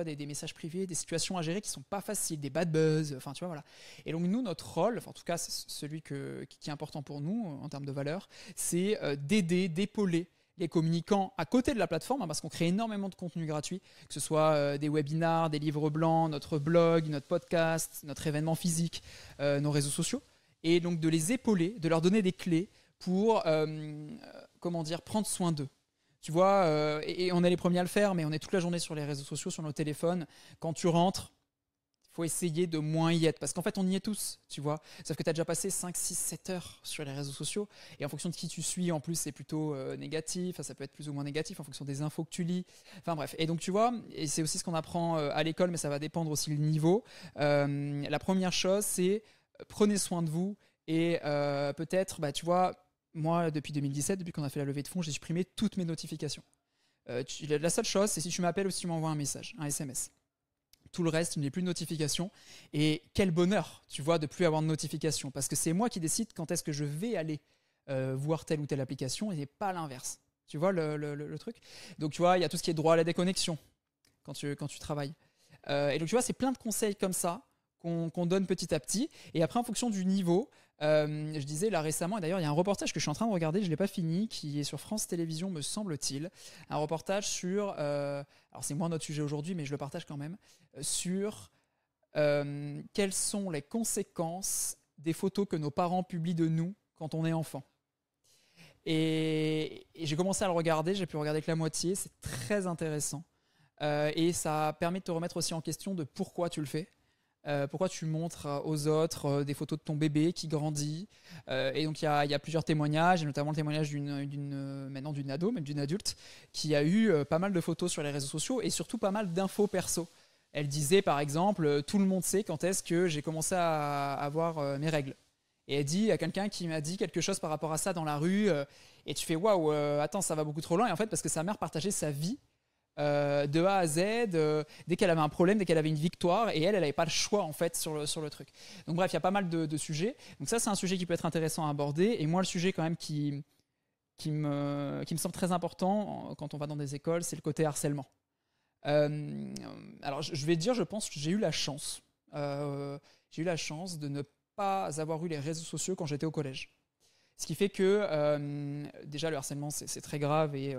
S2: des messages privés, des situations à gérer qui sont pas faciles, des bad buzz, enfin tu vois voilà. Et donc nous, notre rôle, en tout cas c'est celui qui est important pour nous en termes de valeur, c'est d'aider, d'épauler les communicants à côté de la plateforme, hein, parce qu'on crée énormément de contenu gratuit, que ce soit des webinars, des livres blancs, notre blog, notre podcast, notre événement physique, nos réseaux sociaux, et donc de les épauler, de leur donner des clés pour prendre soin d'eux. Tu vois, et on est les premiers à le faire, mais on est toute la journée sur les réseaux sociaux, sur nos téléphones. Quand tu rentres, il faut essayer de moins y être. Parce qu'en fait, on y est tous, tu vois. Sauf que tu as déjà passé 5, 6, 7 heures sur les réseaux sociaux. Et en fonction de qui tu suis, en plus, c'est plutôt négatif. Enfin, ça peut être plus ou moins négatif en fonction des infos que tu lis. Enfin bref. Et donc, tu vois, et c'est aussi ce qu'on apprend à l'école, mais ça va dépendre aussi le niveau. La première chose, c'est prenez soin de vous et peut-être, tu vois, moi, depuis 2017, depuis qu'on a fait la levée de fonds, j'ai supprimé toutes mes notifications. La seule chose, c'est si tu m'appelles ou si tu m'envoies un message, un SMS. Tout le reste, il n'y a plus de notifications. Et quel bonheur, tu vois, de plus avoir de notifications. Parce que c'est moi qui décide quand est-ce que je vais aller voir telle ou telle application et pas l'inverse. Tu vois le truc? Donc, tu vois, il y a tout ce qui est droit à la déconnexion quand tu travailles. Et donc, tu vois, c'est plein de conseils comme ça qu'on donne petit à petit. Et après, en fonction du niveau, je disais là récemment, et d'ailleurs, il y a un reportage que je suis en train de regarder, je ne l'ai pas fini, qui est sur France Télévisions, me semble-t-il. Un reportage sur, alors c'est moins notre sujet aujourd'hui, mais je le partage quand même, sur quelles sont les conséquences des photos que nos parents publient de nous quand on est enfant. Et j'ai commencé à le regarder, j'ai pu regarder que la moitié, c'est très intéressant. Et ça permet de te remettre aussi en question de pourquoi tu le fais. Pourquoi tu montres aux autres des photos de ton bébé qui grandit. Et donc il y a plusieurs témoignages, et notamment le témoignage maintenant d'une ado, même d'une adulte, qui a eu pas mal de photos sur les réseaux sociaux et surtout pas mal d'infos perso. Elle disait par exemple, tout le monde sait quand est-ce que j'ai commencé à avoir mes règles. Et elle dit à quelqu'un qui m'a dit quelque chose par rapport à ça dans la rue, et tu fais waouh, attends, ça va beaucoup trop loin. Et en fait, parce que sa mère partageait sa vie de A à Z, dès qu'elle avait un problème, dès qu'elle avait une victoire, et elle n'avait pas le choix en fait sur le truc. Donc bref, il y a pas mal de sujets. Donc ça, c'est un sujet qui peut être intéressant à aborder. Et moi, le sujet quand même qui me semble très important quand on va dans des écoles, c'est le côté harcèlement. Alors je vais te dire, je pense que j'ai eu la chance de ne pas avoir eu les réseaux sociaux quand j'étais au collège. Ce qui fait que déjà le harcèlement c'est très grave et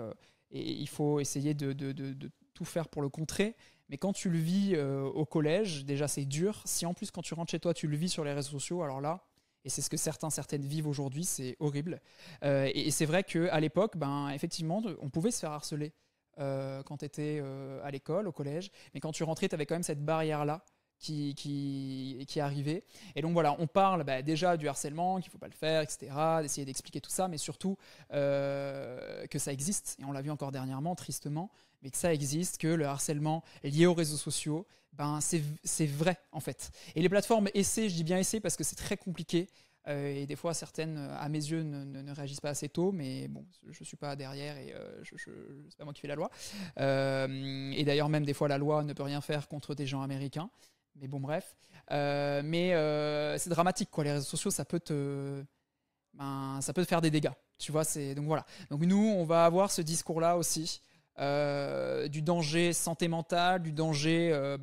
S2: il faut essayer de tout faire pour le contrer. Mais quand tu le vis au collège, déjà c'est dur. Si en plus quand tu rentres chez toi tu le vis sur les réseaux sociaux, alors là, et c'est ce que certaines vivent aujourd'hui, c'est horrible. Et c'est vrai qu'à l'époque, effectivement, on pouvait se faire harceler quand tu étais à l'école, au collège. Mais quand tu rentrais, tu avais quand même cette barrière-là qui arrivait. Et donc voilà, on parle déjà du harcèlement, qu'il ne faut pas le faire, etc., d'essayer d'expliquer tout ça, mais surtout que ça existe, et on l'a vu encore dernièrement, tristement, mais que ça existe, que le harcèlement lié aux réseaux sociaux, c'est vrai en fait. Et les plateformes essaient, je dis bien essaient parce que c'est très compliqué, et des fois certaines, à mes yeux, ne réagissent pas assez tôt, mais bon, je ne suis pas derrière et c'est pas moi qui fais la loi. Et d'ailleurs, même des fois, la loi ne peut rien faire contre des gens américains. Mais bon, bref. Mais c'est dramatique, quoi. Les réseaux sociaux, ça peut te faire des dégâts. Tu vois, donc voilà. Donc nous, on va avoir ce discours-là aussi. Du danger santé mentale, du danger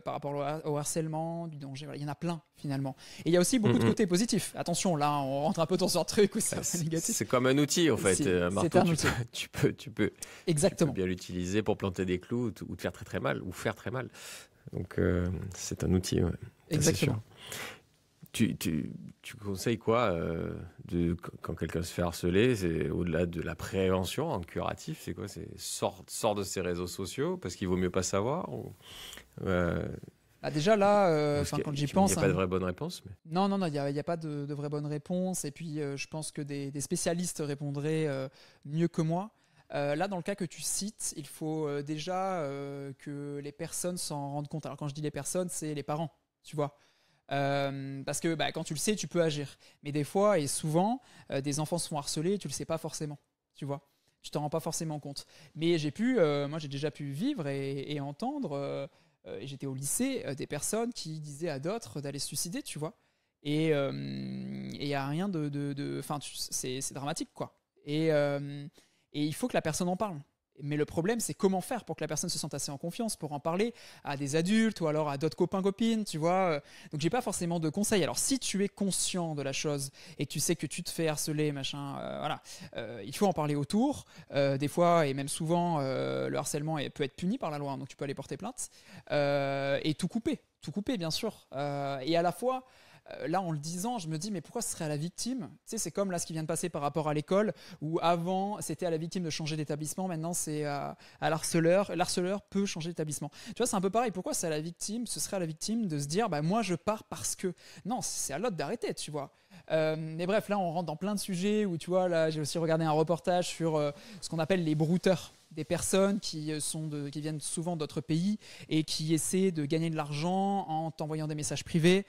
S2: par rapport au harcèlement, du danger, voilà, il y en a plein finalement. Et il y a aussi beaucoup de côtés positifs. Attention, là on rentre un peu dans un truc où c'est un peu négatif.
S1: C'est comme un outil en fait.
S2: C'est un outil.
S1: Tu peux
S2: Exactement.
S1: bien l'utiliser pour planter des clous ou te faire très très mal ou faire très mal. Donc c'est un outil. Ouais.
S2: Exactement.
S1: Tu conseilles quoi quand quelqu'un se fait harceler? C'est au-delà de la prévention, en curatif, c'est quoi? C'est sort de ses réseaux sociaux parce qu'il vaut mieux pas savoir
S2: déjà là, quand j'y pense,
S1: il n'y a pas de vraie bonne réponse. Mais...
S2: Non, il n'y a pas de vraie bonne réponse. Et puis je pense que des spécialistes répondraient mieux que moi. Là, dans le cas que tu cites, il faut déjà que les personnes s'en rendent compte. Alors quand je dis les personnes, c'est les parents, tu vois. Parce que quand tu le sais, tu peux agir. Mais des fois et souvent, des enfants se font harceler et tu le sais pas forcément, tu vois. Tu t'en rends pas forcément compte. Mais moi j'ai déjà pu vivre et entendre, et j'étais au lycée, des personnes qui disaient à d'autres d'aller se suicider, tu vois. Et il y a rien c'est dramatique, quoi. Et il faut que la personne en parle. Mais le problème, c'est comment faire pour que la personne se sente assez en confiance pour en parler à des adultes ou alors à d'autres copains, copines, tu vois. Donc, j'ai pas forcément de conseils. Alors, si tu es conscient de la chose et que tu sais que tu te fais harceler, machin, voilà, il faut en parler autour. Des fois, et même souvent, le harcèlement peut être puni par la loi, donc tu peux aller porter plainte. Et tout couper, bien sûr. Et à la fois... Là, en le disant, je me dis, mais pourquoi ce serait à la victime? Tu sais, c'est comme là ce qui vient de passer par rapport à l'école, où avant, c'était à la victime de changer d'établissement, maintenant c'est à l'harceleur. L'harceleur peut changer d'établissement. Tu vois, c'est un peu pareil. Pourquoi c'est à la victime? Ce serait à la victime de se dire, moi je pars parce que... Non, c'est à l'autre d'arrêter, tu vois. Mais bref, là, on rentre dans plein de sujets où, tu vois, là, j'ai aussi regardé un reportage sur ce qu'on appelle les brouteurs. des personnes qui viennent souvent d'autres pays et qui essaient de gagner de l'argent en t'envoyant des messages privés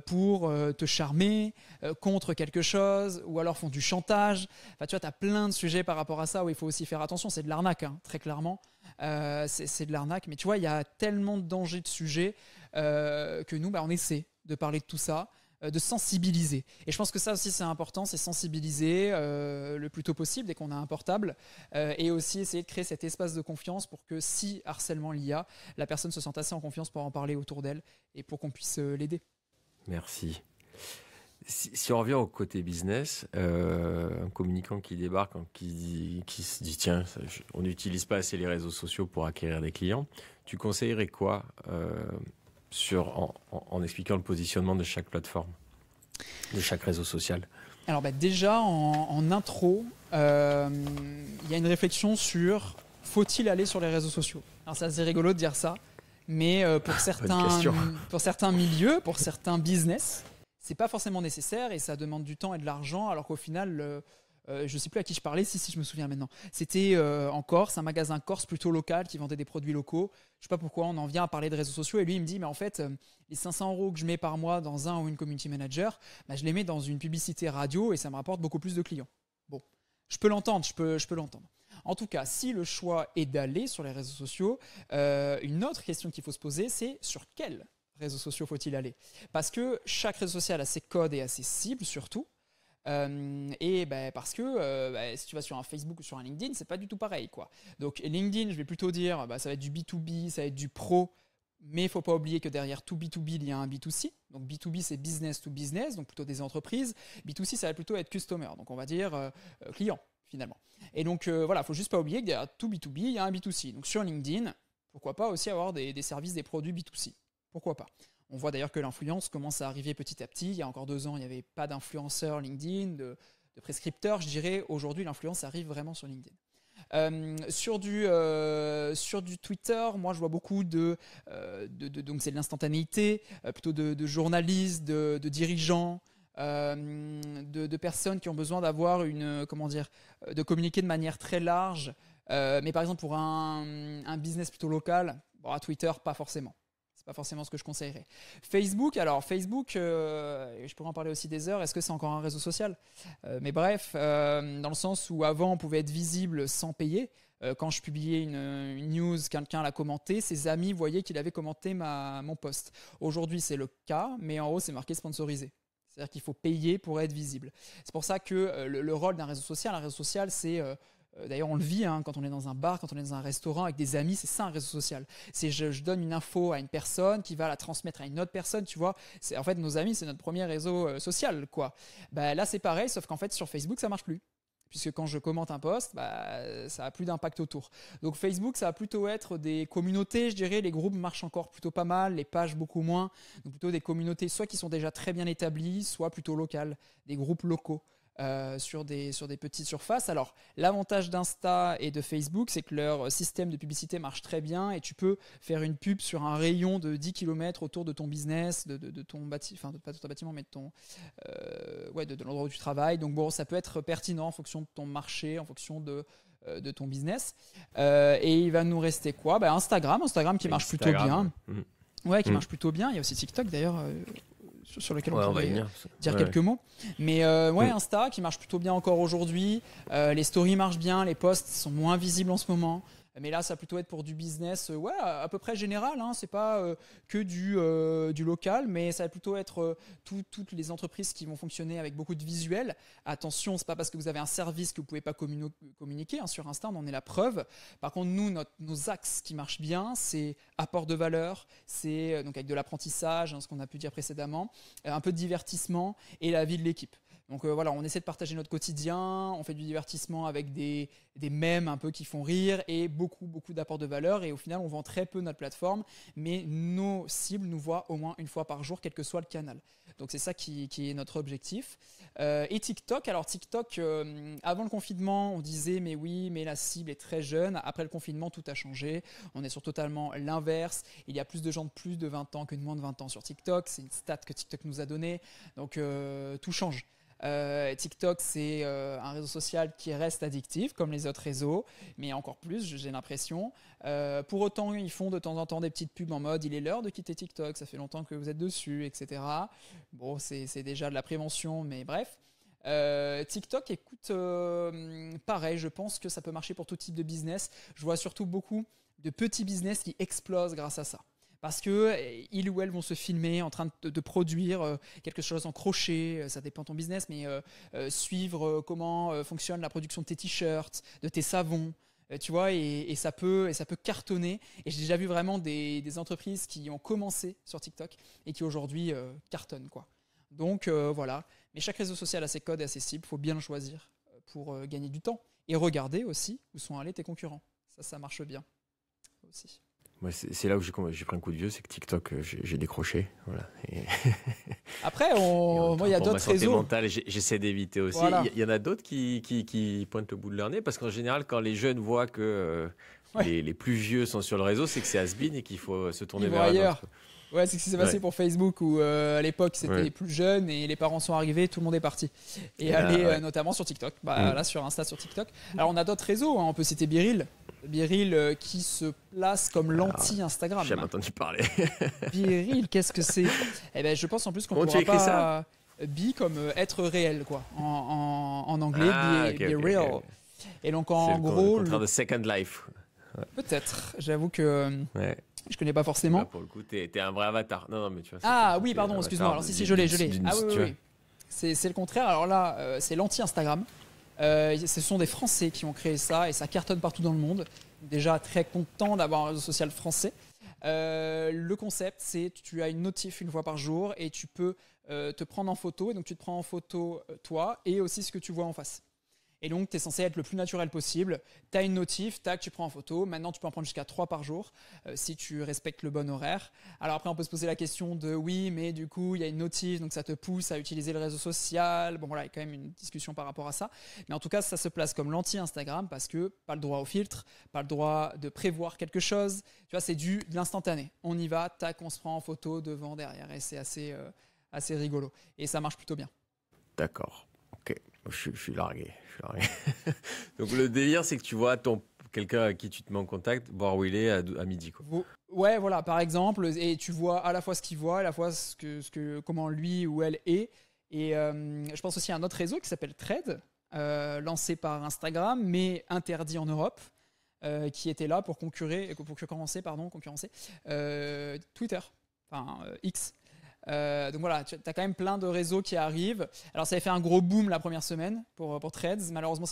S2: pour te charmer contre quelque chose, ou alors font du chantage. Enfin, tu vois, tu as plein de sujets par rapport à ça où il faut aussi faire attention. C'est de l'arnaque, hein, très clairement. C'est de l'arnaque. Mais tu vois, il y a tellement de dangers de sujets que nous, on essaie de parler de tout ça, de sensibiliser. Et je pense que ça aussi c'est important, c'est sensibiliser le plus tôt possible dès qu'on a un portable, et aussi essayer de créer cet espace de confiance pour que si harcèlement il y a, la personne se sente assez en confiance pour en parler autour d'elle et pour qu'on puisse l'aider.
S1: Merci. Si on revient au côté business, un communicant qui débarque, qui se dit tiens, on n'utilise pas assez les réseaux sociaux pour acquérir des clients, tu conseillerais quoi en expliquant le positionnement de chaque plateforme, de chaque réseau social?
S2: Alors déjà, en intro, il y a une réflexion sur faut-il aller sur les réseaux sociaux? Alors c'est assez rigolo de dire ça, mais pour certains milieux, pour certains business, c'est pas forcément nécessaire et ça demande du temps et de l'argent, alors qu'au final... je ne sais plus à qui je parlais, si je me souviens maintenant. C'était en Corse, un magasin corse plutôt local qui vendait des produits locaux. Je ne sais pas pourquoi on en vient à parler de réseaux sociaux. Et lui, il me dit, mais en fait, les 500 € que je mets par mois dans un ou une community manager, je les mets dans une publicité radio et ça me rapporte beaucoup plus de clients. Bon, je peux l'entendre, je peux l'entendre. En tout cas, si le choix est d'aller sur les réseaux sociaux, une autre question qu'il faut se poser, c'est sur quels réseaux sociaux faut-il aller? Parce que chaque réseau social a ses codes et a ses cibles surtout. Parce que si tu vas sur un Facebook ou sur un LinkedIn, c'est pas du tout pareil, quoi. Donc LinkedIn, je vais plutôt dire ça va être du B2B, ça va être du pro, mais il faut pas oublier que derrière tout B2B, il y a un B2C. Donc B2B, c'est business to business, donc plutôt des entreprises. B2C, ça va plutôt être customer, donc on va dire client finalement. Et donc il faut juste pas oublier que derrière tout B2B, il y a un B2C. Donc sur LinkedIn, pourquoi pas aussi avoir des services, des produits B2C. Pourquoi pas? On voit d'ailleurs que l'influence commence à arriver petit à petit. Il y a encore 2 ans, il n'y avait pas d'influenceurs LinkedIn, de prescripteurs. Je dirais aujourd'hui, l'influence arrive vraiment sur LinkedIn. Sur du Twitter, moi je vois beaucoup donc c'est de l'instantanéité, plutôt de journalistes, de dirigeants, de personnes qui ont besoin d'avoir de communiquer de manière très large. Mais par exemple pour un business plutôt local, à Twitter, pas forcément. Pas forcément ce que je conseillerais. Facebook, je pourrais en parler aussi des heures, est-ce que c'est encore un réseau social? Mais bref, dans le sens où avant on pouvait être visible sans payer. Quand je publiais une news, quelqu'un l'a commenté, ses amis voyaient qu'il avait commenté mon post. Aujourd'hui c'est le cas, mais en haut c'est marqué sponsorisé. C'est-à-dire qu'il faut payer pour être visible. C'est pour ça que le rôle d'un réseau social, c'est... D'ailleurs, on le vit quand on est dans un bar, quand on est dans un restaurant avec des amis, c'est ça un réseau social. C'est je donne une info à une personne qui va la transmettre à une autre personne, tu vois. En fait, nos amis, c'est notre premier réseau social, quoi. Là, c'est pareil, sauf qu'en fait, sur Facebook, ça marche plus. Puisque quand je commente un post, ça a plus d'impact autour. Donc Facebook, ça va plutôt être des communautés, je dirais. Les groupes marchent encore plutôt pas mal, les pages beaucoup moins. Donc plutôt des communautés, soit qui sont déjà très bien établies, soit plutôt locales, des groupes locaux. Sur des petites surfaces. Alors, l'avantage d'Insta et de Facebook, c'est que leur système de publicité marche très bien et tu peux faire une pub sur un rayon de 10 km autour de ton business, de ton bâtiment, enfin, pas de ton bâtiment, mais de l'endroit où tu travailles. Donc, bon, ça peut être pertinent en fonction de ton marché, en fonction de ton business. Et il va nous rester quoi? Instagram qui marche plutôt bien. Ouais, qui marche plutôt bien. Il y a aussi TikTok d'ailleurs. Sur lequel on pourrait dire quelques mots. Mais Insta qui marche plutôt bien encore aujourd'hui. Les stories marchent bien, les posts sont moins visibles en ce moment. Mais là, ça va plutôt être pour du business à peu près général. C'est pas que du local, mais ça va plutôt être toutes les entreprises qui vont fonctionner avec beaucoup de visuels. Attention, c'est pas parce que vous avez un service que vous pouvez pas communiquer. Sur Insta, on en est la preuve. Par contre, nous, nos axes qui marchent bien, c'est apport de valeur, c'est donc avec de l'apprentissage, ce qu'on a pu dire précédemment, un peu de divertissement et la vie de l'équipe. Donc on essaie de partager notre quotidien, on fait du divertissement avec des mèmes un peu qui font rire et beaucoup d'apport de valeur. Et au final, on vend très peu notre plateforme, mais nos cibles nous voient au moins une fois par jour, quel que soit le canal. Donc c'est ça qui est notre objectif. Et TikTok, avant le confinement, on disait mais oui, mais la cible est très jeune. Après le confinement, tout a changé. On est sur totalement l'inverse. Il y a plus de gens de plus de 20 ans que de moins de 20 ans sur TikTok. C'est une stat que TikTok nous a donnée. Donc tout change. TikTok, c'est un réseau social qui reste addictif, comme les autres réseaux, mais encore plus, j'ai l'impression. Pour autant, ils font de temps en temps des petites pubs en mode « il est l'heure de quitter TikTok, ça fait longtemps que vous êtes dessus, etc. » Bon, c'est déjà de la prévention, mais bref. TikTok, écoute, pareil, je pense que ça peut marcher pour tout type de business. Je vois surtout beaucoup de petits business qui explosent grâce à ça. Parce qu'ils ou elles vont se filmer en train de produire quelque chose en crochet, ça dépend de ton business, mais suivre comment fonctionne la production de tes t-shirts, de tes savons, tu vois, et ça peut cartonner. Et j'ai déjà vu vraiment des entreprises qui ont commencé sur TikTok et qui aujourd'hui cartonnent, quoi. Donc voilà, mais chaque réseau social a ses codes et a ses cibles, il faut bien le choisir pour gagner du temps. Et regarder aussi où sont allés tes concurrents. Ça marche bien aussi.
S1: Moi, c'est là où j'ai pris un coup de vieux, c'est que TikTok, j'ai décroché. Voilà.
S2: Après, moi, il y a d'autres réseaux.
S1: Mentale, j'essaie d'éviter aussi.
S2: Voilà.
S1: Il y en a d'autres qui pointent le bout de leur nez, parce qu'en général, quand les jeunes voient que les plus vieux sont sur le réseau, c'est que c'est has-been et qu'il faut se tourner vers ailleurs.
S2: Ouais, c'est ce qui s'est passé pour Facebook où à l'époque c'était les plus jeunes et les parents sont arrivés, tout le monde est parti. Et notamment sur TikTok, là sur Insta, sur TikTok. Alors on a d'autres réseaux, hein. On peut citer Biril. Biril qui se place comme l'anti-Instagram.
S1: J'ai jamais entendu parler.
S2: Biril, qu'est-ce que c'est? Eh ben, je pense en plus qu'on pourra pas ça be comme être réel, quoi. En anglais, be real. Okay. Et donc en gros,
S1: le contraire de Second Life.
S2: Ouais. Peut-être. J'avoue que je connais pas forcément.
S1: Là, pour le coup, t'es un vrai avatar. Non, mais tu vois.
S2: Ah oui, pardon, excuse-moi. Alors si, je l'ai. Ah oui. C'est le contraire. Alors là, c'est l'anti-Instagram. Ce sont des Français qui ont créé ça et ça cartonne partout dans le monde. Déjà très content d'avoir un réseau social français. Le concept, c'est tu as une notif une fois par jour et tu peux te prendre en photo. Et donc tu te prends en photo toi et aussi ce que tu vois en face. Et donc, tu es censé être le plus naturel possible. Tu as une notif, tac, tu prends en photo. Maintenant, tu peux en prendre jusqu'à 3 par jour si tu respectes le bon horaire. Alors après, on peut se poser la question de oui, mais du coup, il y a une notif, donc ça te pousse à utiliser le réseau social. Bon, voilà, il y a quand même une discussion par rapport à ça. Mais en tout cas, ça se place comme l'anti-Instagram parce que pas le droit au filtre, pas le droit de prévoir quelque chose. Tu vois, c'est de l'instantané. On y va, tac, on se prend en photo devant, derrière. Et c'est assez rigolo. Et ça marche plutôt bien.
S1: D'accord. Ok. Je suis largué. Donc le délire, c'est que tu vois quelqu'un à qui tu te mets en contact, voir où il est à midi, quoi.
S2: Ouais, voilà, par exemple, et tu vois à la fois ce qu'il voit, à la fois comment lui ou elle est. Et je pense aussi à un autre réseau qui s'appelle Thread, lancé par Instagram, mais interdit en Europe, qui était là pour concurrencer Twitter, enfin X. Donc voilà, tu as quand même plein de réseaux qui arrivent. Alors ça a fait un gros boom la première semaine pour Threads. Malheureusement,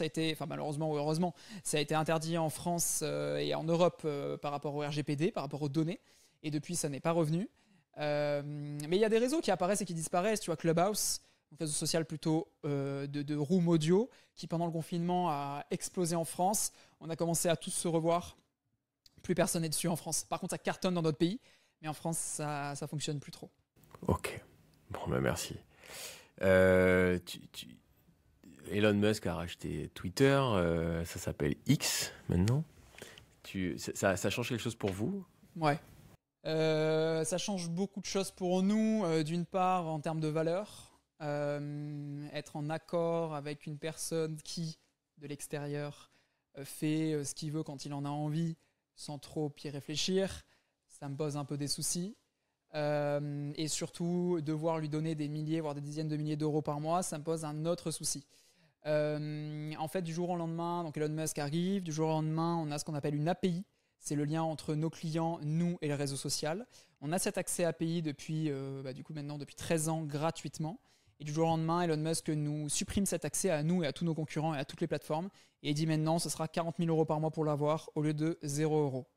S2: malheureusement ou heureusement, ça a été interdit en France et en Europe par rapport au RGPD, par rapport aux données. Et depuis, ça n'est pas revenu. Mais il y a des réseaux qui apparaissent et qui disparaissent. Tu vois, Clubhouse, un réseau social plutôt de room audio, qui pendant le confinement a explosé en France. On a commencé à tous se revoir. Plus personne n'est dessus en France. Par contre, ça cartonne dans d'autres pays. Mais en France, ça ne fonctionne plus trop.
S1: Ok, bon ben merci. Elon Musk a racheté Twitter, ça s'appelle X maintenant. Ça change quelque chose pour vous?
S2: Ouais, ça change beaucoup de choses pour nous. D'une part, en termes de valeur, être en accord avec une personne qui, de l'extérieur, fait ce qu'il veut quand il en a envie, sans trop y réfléchir, ça me pose un peu des soucis. Et surtout, devoir lui donner des milliers, voire des dizaines de milliers d'euros par mois, ça me pose un autre souci. En fait, du jour au lendemain, donc Elon Musk arrive, du jour au lendemain, on a ce qu'on appelle une API. C'est le lien entre nos clients, nous et le réseau social. On a cet accès API depuis 13 ans gratuitement. Et du jour au lendemain, Elon Musk nous supprime cet accès à nous et à tous nos concurrents et à toutes les plateformes. Et dit maintenant, ce sera 40 000 euros par mois pour l'avoir au lieu de 0 euros.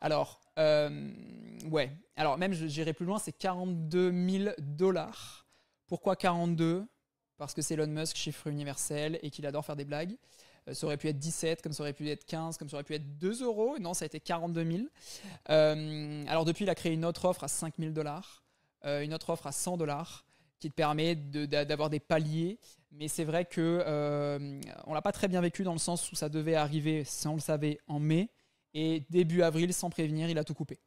S2: Alors, alors même j'irai plus loin, c'est 42 000 $. Pourquoi 42 ? Parce que c'est Elon Musk, chiffre universel, et qu'il adore faire des blagues. Ça aurait pu être 17, comme ça aurait pu être 15, comme ça aurait pu être 2 euros. Non, ça a été 42 000. Alors depuis, il a créé une autre offre à 5 000 $, une autre offre à 100 $, qui te permet d'avoir des paliers. Mais c'est vrai qu'on ne l'a pas très bien vécu dans le sens où ça devait arriver, si on le savait, en mai. Et début avril, sans prévenir, il a tout coupé.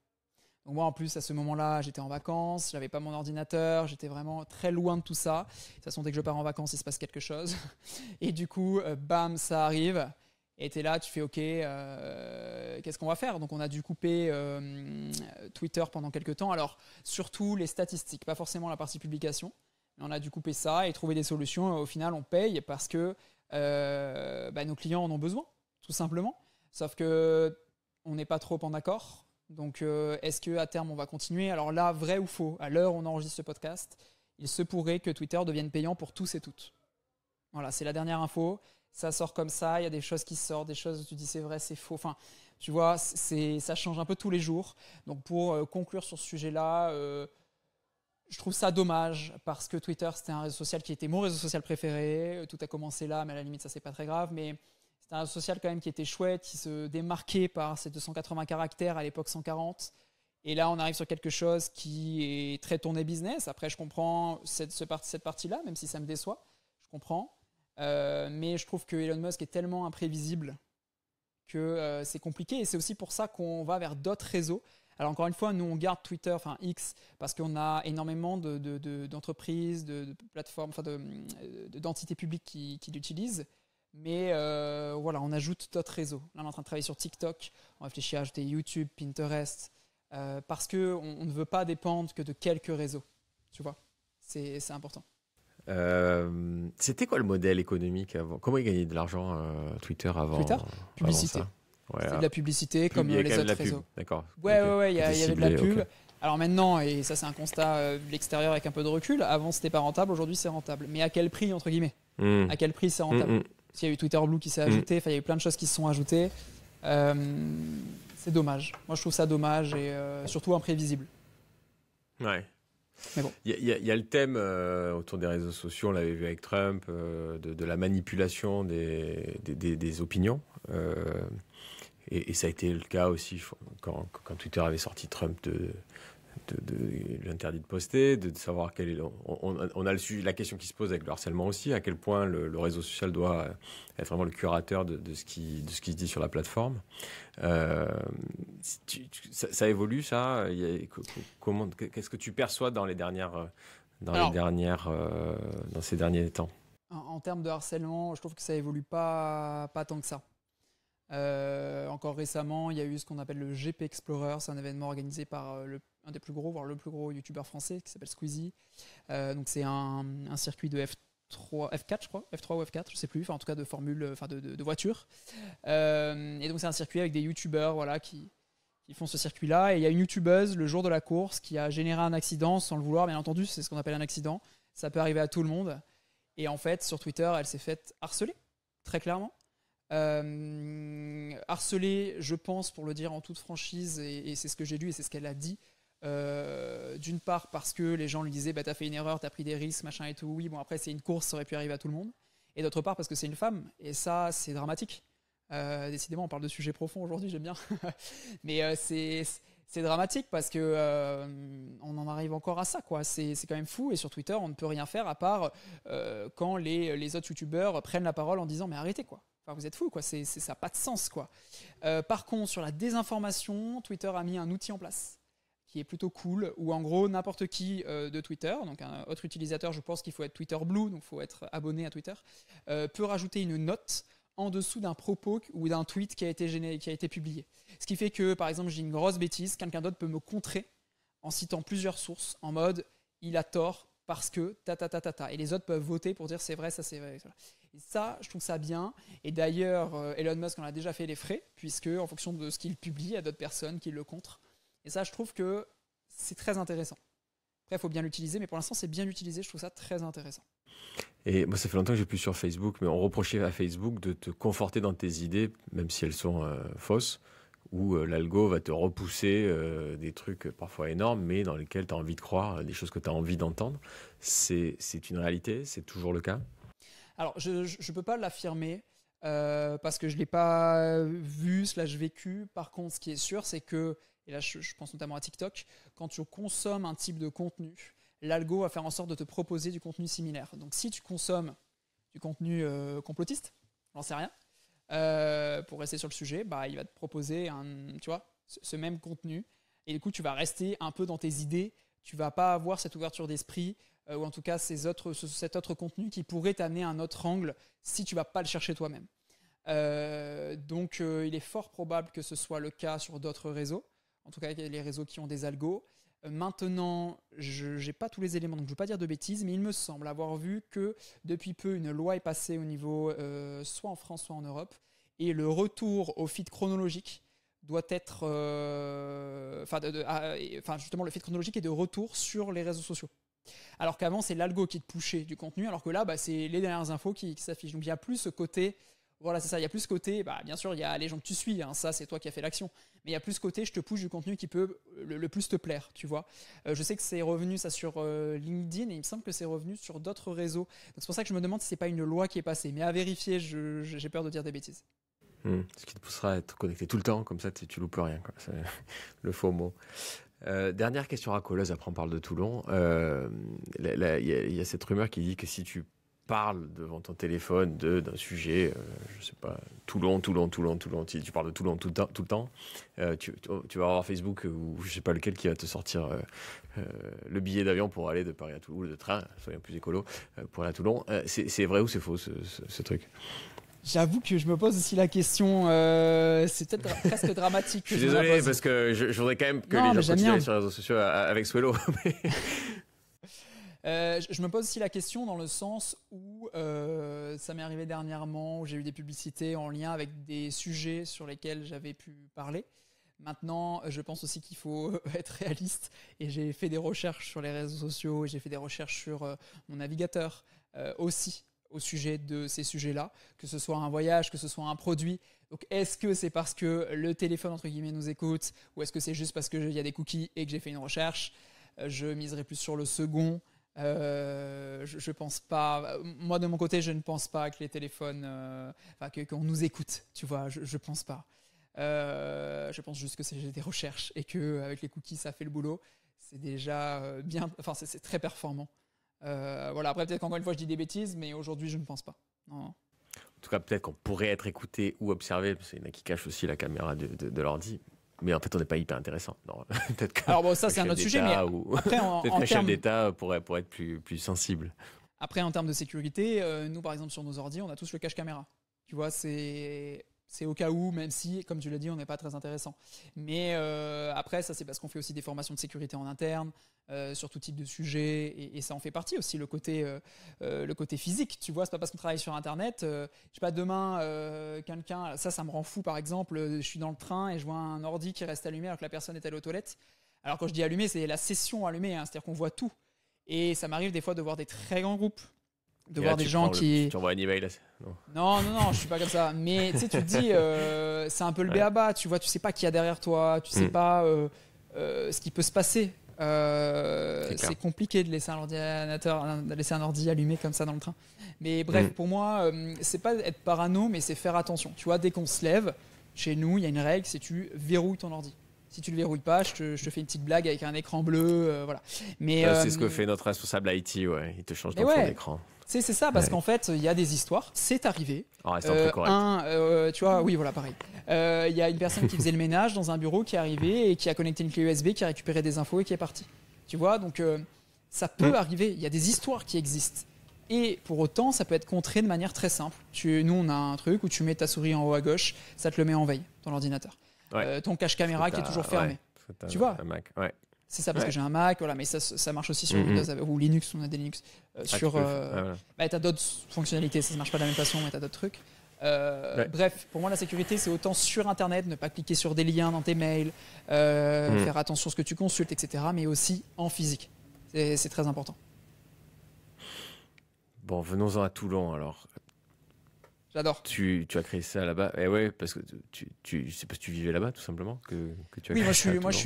S2: Donc moi, en plus, à ce moment-là, j'étais en vacances, j'avais pas mon ordinateur, j'étais vraiment très loin de tout ça. De toute façon, dès que je pars en vacances, il se passe quelque chose. Et du coup, bam, ça arrive. Et tu es là, tu fais OK, qu'est-ce qu'on va faire? Donc on a dû couper Twitter pendant quelques temps. Alors, surtout les statistiques, pas forcément la partie publication. Mais on a dû couper ça et trouver des solutions. Au final, on paye parce que nos clients en ont besoin, tout simplement. Sauf que on n'est pas trop en accord. Donc, est-ce qu'à terme, on va continuer? Alors là, vrai ou faux, à l'heure où on enregistre ce podcast, il se pourrait que Twitter devienne payant pour tous et toutes. Voilà, c'est la dernière info. Ça sort comme ça, il y a des choses qui sortent, des choses où tu dis c'est vrai, c'est faux. Enfin, tu vois, ça change un peu tous les jours. Donc, pour conclure sur ce sujet-là, je trouve ça dommage parce que Twitter, c'était un réseau social qui était mon réseau social préféré. Tout a commencé là, mais à la limite, ça, c'est pas très grave. Mais c'était un réseau social quand même qui était chouette, qui se démarquait par ses 280 caractères, à l'époque 140. Et là, on arrive sur quelque chose qui est très tourné business. Après, je comprends cette partie-là, même si ça me déçoit. Je comprends. Mais je trouve que Elon Musk est tellement imprévisible que c'est compliqué. Et c'est aussi pour ça qu'on va vers d'autres réseaux. Alors encore une fois, nous on garde Twitter, enfin X, parce qu'on a énormément d'entreprises, de plateformes, enfin d'entités publiques qui l'utilisent. Mais voilà, on ajoute d'autres réseaux. Là, on est en train de travailler sur TikTok. On réfléchit à ajouter YouTube, Pinterest, parce qu'on ne veut pas dépendre que de quelques réseaux. Tu vois, c'est important.
S1: C'était quoi le modèle économique avant? Comment il gagnait de l'argent Twitter avant?
S2: Twitter, publicité.
S1: Ouais,
S2: c'est de la publicité comme les autres réseaux.
S1: D'accord.
S2: Ouais, il y avait de la pub.
S1: Okay.
S2: Alors maintenant, et ça c'est un constat de l'extérieur avec un peu de recul, avant c'était pas rentable, aujourd'hui c'est rentable. Mais à quel prix, entre guillemets? À quel prix c'est rentable? Parce qu'il y a eu Twitter Blue qui s'est ajouté, il y a eu plein de choses qui se sont ajoutées. C'est dommage. Moi je trouve ça dommage et surtout imprévisible.
S1: Ouais.
S2: Mais bon.
S1: Il y a le thème autour des réseaux sociaux, on l'avait vu avec Trump, de la manipulation des opinions. Et ça a été le cas aussi quand Twitter avait sorti Trump de l'interdit de poster, de savoir quel est on a la question qui se pose avec le harcèlement aussi, à quel point le réseau social doit être vraiment le curateur de ce qui se dit sur la plateforme. Ça évolue, ça. Qu'est-ce que tu perçois dans ces derniers temps?
S2: En termes de harcèlement, je trouve que ça évolue pas tant que ça. Encore récemment, il y a eu ce qu'on appelle le GP Explorer. C'est un événement organisé par un des plus gros, voire le plus gros youtubeur français qui s'appelle Squeezie. Donc c'est un circuit de F4, je crois, F3 ou F4, je sais plus, enfin en tout cas de formule, enfin de voiture. Et donc c'est un circuit avec des youtubeurs, voilà, qui font ce circuit-là. Et il y a une youtubeuse le jour de la course qui a généré un accident sans le vouloir, bien entendu, c'est ce qu'on appelle un accident. Ça peut arriver à tout le monde. Et en fait, sur Twitter, elle s'est faite harceler, très clairement. Harcelée, je pense, pour le dire en toute franchise, et c'est ce que j'ai lu et c'est ce qu'elle a dit. D'une part parce que les gens lui disaient bah, t'as fait une erreur, t'as pris des risques, machin et tout. Oui, bon après c'est une course, ça aurait pu arriver à tout le monde. Et d'autre part parce que c'est une femme, et ça c'est dramatique. Décidément on parle de sujets profonds aujourd'hui, j'aime bien. Mais c'est dramatique parce que on en arrive encore à ça, quoi. C'est quand même fou, et sur Twitter on ne peut rien faire à part quand les autres youtubeurs prennent la parole en disant mais arrêtez, quoi. Enfin, vous êtes fous, quoi. Ça n'a pas de sens, quoi. Par contre, sur la désinformation, Twitter a mis un outil en place qui est plutôt cool, où en gros, n'importe qui de Twitter, donc un autre utilisateur, je pense qu'il faut être Twitter Blue, donc il faut être abonné à Twitter, peut rajouter une note en dessous d'un propos ou d'un tweet qui a été publié. Ce qui fait que, par exemple, j'ai une grosse bêtise, quelqu'un d'autre peut me contrer en citant plusieurs sources, en mode « il a tort parce que ta. » Et les autres peuvent voter pour dire « c'est vrai, ça c'est vrai. » Et ça, je trouve ça bien. Et d'ailleurs, Elon Musk en a déjà fait les frais, puisque en fonction de ce qu'il publie, il y a d'autres personnes qui le contrent. Et ça, je trouve que c'est très intéressant. Après, il faut bien l'utiliser, mais pour l'instant, c'est bien utilisé. Je trouve ça très intéressant.
S1: Et moi, ça fait longtemps que je suis plus sur Facebook, mais on reprochait à Facebook de te conforter dans tes idées, même si elles sont fausses, où l'algo va te repousser des trucs parfois énormes, mais dans lesquels tu as envie de croire, des choses que tu as envie d'entendre. C'est une réalité, c'est toujours le cas.
S2: Alors, je ne peux pas l'affirmer parce que je ne l'ai pas vu, vécu. Par contre, ce qui est sûr, c'est que, et là je pense notamment à TikTok, quand tu consommes un type de contenu, l'algo va faire en sorte de te proposer du contenu similaire. Donc si tu consommes du contenu complotiste, j'en sais rien, pour rester sur le sujet, bah, il va te proposer ce même contenu. Et du coup, tu vas rester un peu dans tes idées. Tu vas pas avoir cette ouverture d'esprit ou en tout cas cet autre contenu qui pourrait t'amener à un autre angle si tu vas pas le chercher toi-même. Donc, il est fort probable que ce soit le cas sur d'autres réseaux, en tout cas les réseaux qui ont des algos. Maintenant, je n'ai pas tous les éléments, donc je ne veux pas dire de bêtises, mais il me semble avoir vu que depuis peu, une loi est passée au niveau soit en France, soit en Europe, et le retour au feed chronologique doit être... justement, le feed chronologique est de retour sur les réseaux sociaux. Alors qu'avant, c'est l'algo qui te pushait du contenu, alors que là, c'est les dernières infos qui s'affichent. Donc il n'y a plus ce côté... Voilà, c'est ça, il y a plus ce côté, bien sûr, il y a les gens que tu suis, hein, ça c'est toi qui as fait l'action, mais il y a plus ce côté, je te push du contenu qui peut le plus te plaire, tu vois. Je sais que c'est revenu ça sur LinkedIn et il me semble que c'est revenu sur d'autres réseaux. Donc c'est pour ça que je me demande si c'est pas une loi qui est passée, mais à vérifier, j'ai peur de dire des bêtises.
S1: Ce qui te poussera à être connecté tout le temps, comme ça tu loupes rien, quoi. C'est le faux mot. Dernière question racoleuse, après on parle de Toulon. Il y a cette rumeur qui dit que si tu parles devant ton téléphone d'un sujet, je sais pas, Toulon, si tu parles de Toulon tout le temps, tu vas avoir Facebook ou je sais pas lequel qui va te sortir le billet d'avion pour aller de Paris à Toulon, ou de train, soyons plus écolo, pour aller à Toulon. C'est vrai ou c'est faux ce truc?
S2: J'avoue que je me pose aussi la question, c'est peut-être presque dramatique.
S1: Je suis désolé parce que je voudrais quand même que les gens continuent sur les réseaux sociaux avec Swelo.
S2: Je me pose aussi la question dans le sens où ça m'est arrivé dernièrement, où j'ai eu des publicités en lien avec des sujets sur lesquels j'avais pu parler. Maintenant, je pense aussi qu'il faut être réaliste et j'ai fait des recherches sur les réseaux sociaux et j'ai fait des recherches sur mon navigateur aussi au sujet de ces sujets-là, que ce soit un voyage, que ce soit un produit. Donc, est-ce que c'est parce que le téléphone, entre guillemets, nous écoute ou est-ce que c'est juste parce qu'il y a des cookies et que j'ai fait une recherche? Je miserai plus sur le second. Je pense pas. Moi, de mon côté, je ne pense pas que les téléphones, qu'on nous écoute. Tu vois, je pense pas. Je pense juste que c'est des recherches et que avec les cookies, ça fait le boulot. C'est déjà bien. Enfin, c'est très performant. Voilà. Après, peut-être qu'encore une fois, je dis des bêtises, mais aujourd'hui, je ne pense pas. Non.
S1: En tout cas, peut-être qu'on pourrait être écouté ou observé, parce qu'il y en a qui cachent aussi la caméra de l'ordi. Mais en fait, on n'est pas hyper intéressant. Non.
S2: Alors bon, ça c'est un autre sujet, mais après
S1: peut-être qu'un chef d'État pourrait être plus sensible.
S2: Après, en termes de sécurité, nous par exemple sur nos ordi, on a tous le cache caméra. Tu vois, c'est au cas où, même si, comme tu l'as dit, on n'est pas très intéressant. Mais après, ça c'est parce qu'on fait aussi des formations de sécurité en interne, sur tout type de sujet, et ça en fait partie aussi, le côté physique. Tu vois, c'est pas parce qu'on travaille sur Internet, je sais pas, demain, quelqu'un, ça me rend fou par exemple, je suis dans le train et je vois un ordi qui reste allumé alors que la personne est allée aux toilettes. Alors quand je dis allumé, c'est la session allumée, hein, c'est-à-dire qu'on voit tout. Et ça m'arrive des fois de voir des très grands groupes, de voir des gens qui...
S1: Tu envoies un email là?
S2: Non, je suis pas comme ça. Mais tu sais, tu te dis, c'est un peu le b.a.-ba, tu vois, tu sais pas qui y a derrière toi, tu sais pas ce qui peut se passer. C'est compliqué de laisser un ordi allumé comme ça dans le train. Mais bref, pour moi, c'est pas être parano, mais c'est faire attention. Tu vois, dès qu'on se lève, chez nous, il y a une règle, c'est tu verrouilles ton ordi. Si tu le verrouilles pas, je te fais une petite blague avec un écran bleu, voilà. Mais
S1: c'est ce que fait notre responsable IT, ouais. Il te change ton fond d'écran.
S2: C'est ça, parce qu'en fait, il y a des histoires, c'est arrivé.
S1: En restant très correct.
S2: Tu vois, oui, voilà, pareil. Il y a une personne qui faisait le ménage dans un bureau qui est arrivée et qui a connecté une clé USB, qui a récupéré des infos et qui est parti. Tu vois, donc ça peut arriver. Il y a des histoires qui existent. Et pour autant, ça peut être contré de manière très simple. Nous, on a un truc où tu mets ta souris en haut à gauche, ça te le met en veille dans l'ordinateur. Ton cache caméra qui est toujours fermé. Tu vois,
S1: un Mac, ouais.
S2: C'est ça, parce que j'ai un Mac, voilà, mais ça marche aussi sur Windows ou Linux, on a des Linux. T'as d'autres fonctionnalités, ça ne marche pas de la même façon, mais t'as d'autres trucs. Bref, pour moi, la sécurité, c'est autant sur Internet, ne pas cliquer sur des liens dans tes mails, faire attention à ce que tu consultes, etc., mais aussi en physique. C'est très important.
S1: Bon, venons-en à Toulon, alors.
S2: J'adore.
S1: Tu as créé ça là-bas. Et ouais, parce que c'est parce que tu vivais là-bas, tout simplement, que tu as
S2: créé
S1: ça.
S2: Oui, moi je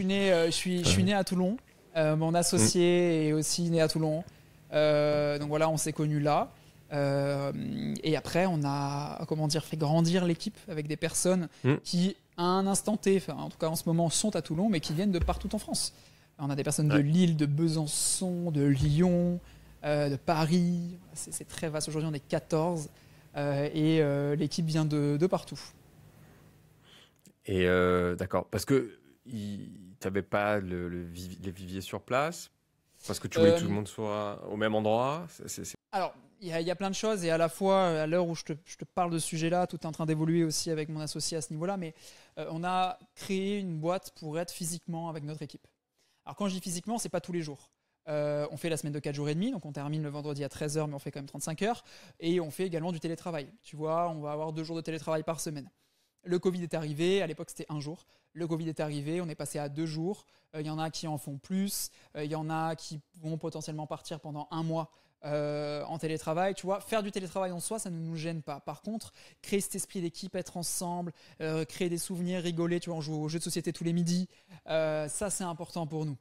S2: suis né à Toulon. Mon associé est aussi né à Toulon. Donc voilà, on s'est connus là. Et après, on a fait grandir l'équipe avec des personnes qui, à un instant T, en tout cas en ce moment, sont à Toulon, mais qui viennent de partout en France. On a des personnes de Lille, de Besançon, de Lyon, de Paris. C'est très vaste. Aujourd'hui, on est 14. Et l'équipe vient de partout.
S1: Et d'accord, parce que tu n'avais pas les viviers sur place parce que tu voulais que tout le monde soit au même endroit.
S2: Alors, il y a plein de choses et à la fois, à l'heure où je te parle de ce sujet-là, tout est en train d'évoluer aussi avec mon associé à ce niveau-là, mais on a créé une boîte pour être physiquement avec notre équipe. Alors quand je dis physiquement, c'est pas tous les jours. On fait la semaine de 4 jours et demi, donc on termine le vendredi à 13h, mais on fait quand même 35 heures. Et on fait également du télétravail. Tu vois, on va avoir 2 jours de télétravail par semaine. Le Covid est arrivé, à l'époque c'était 1 jour. Le Covid est arrivé, on est passé à 2 jours. Il y en a qui en font plus, il y en a qui vont potentiellement partir pendant 1 mois en télétravail. Tu vois, faire du télétravail en soi, ça ne nous gêne pas. Par contre, créer cet esprit d'équipe, être ensemble, créer des souvenirs, rigoler, tu vois, on joue aux jeux de société tous les midis, ça c'est important pour nous.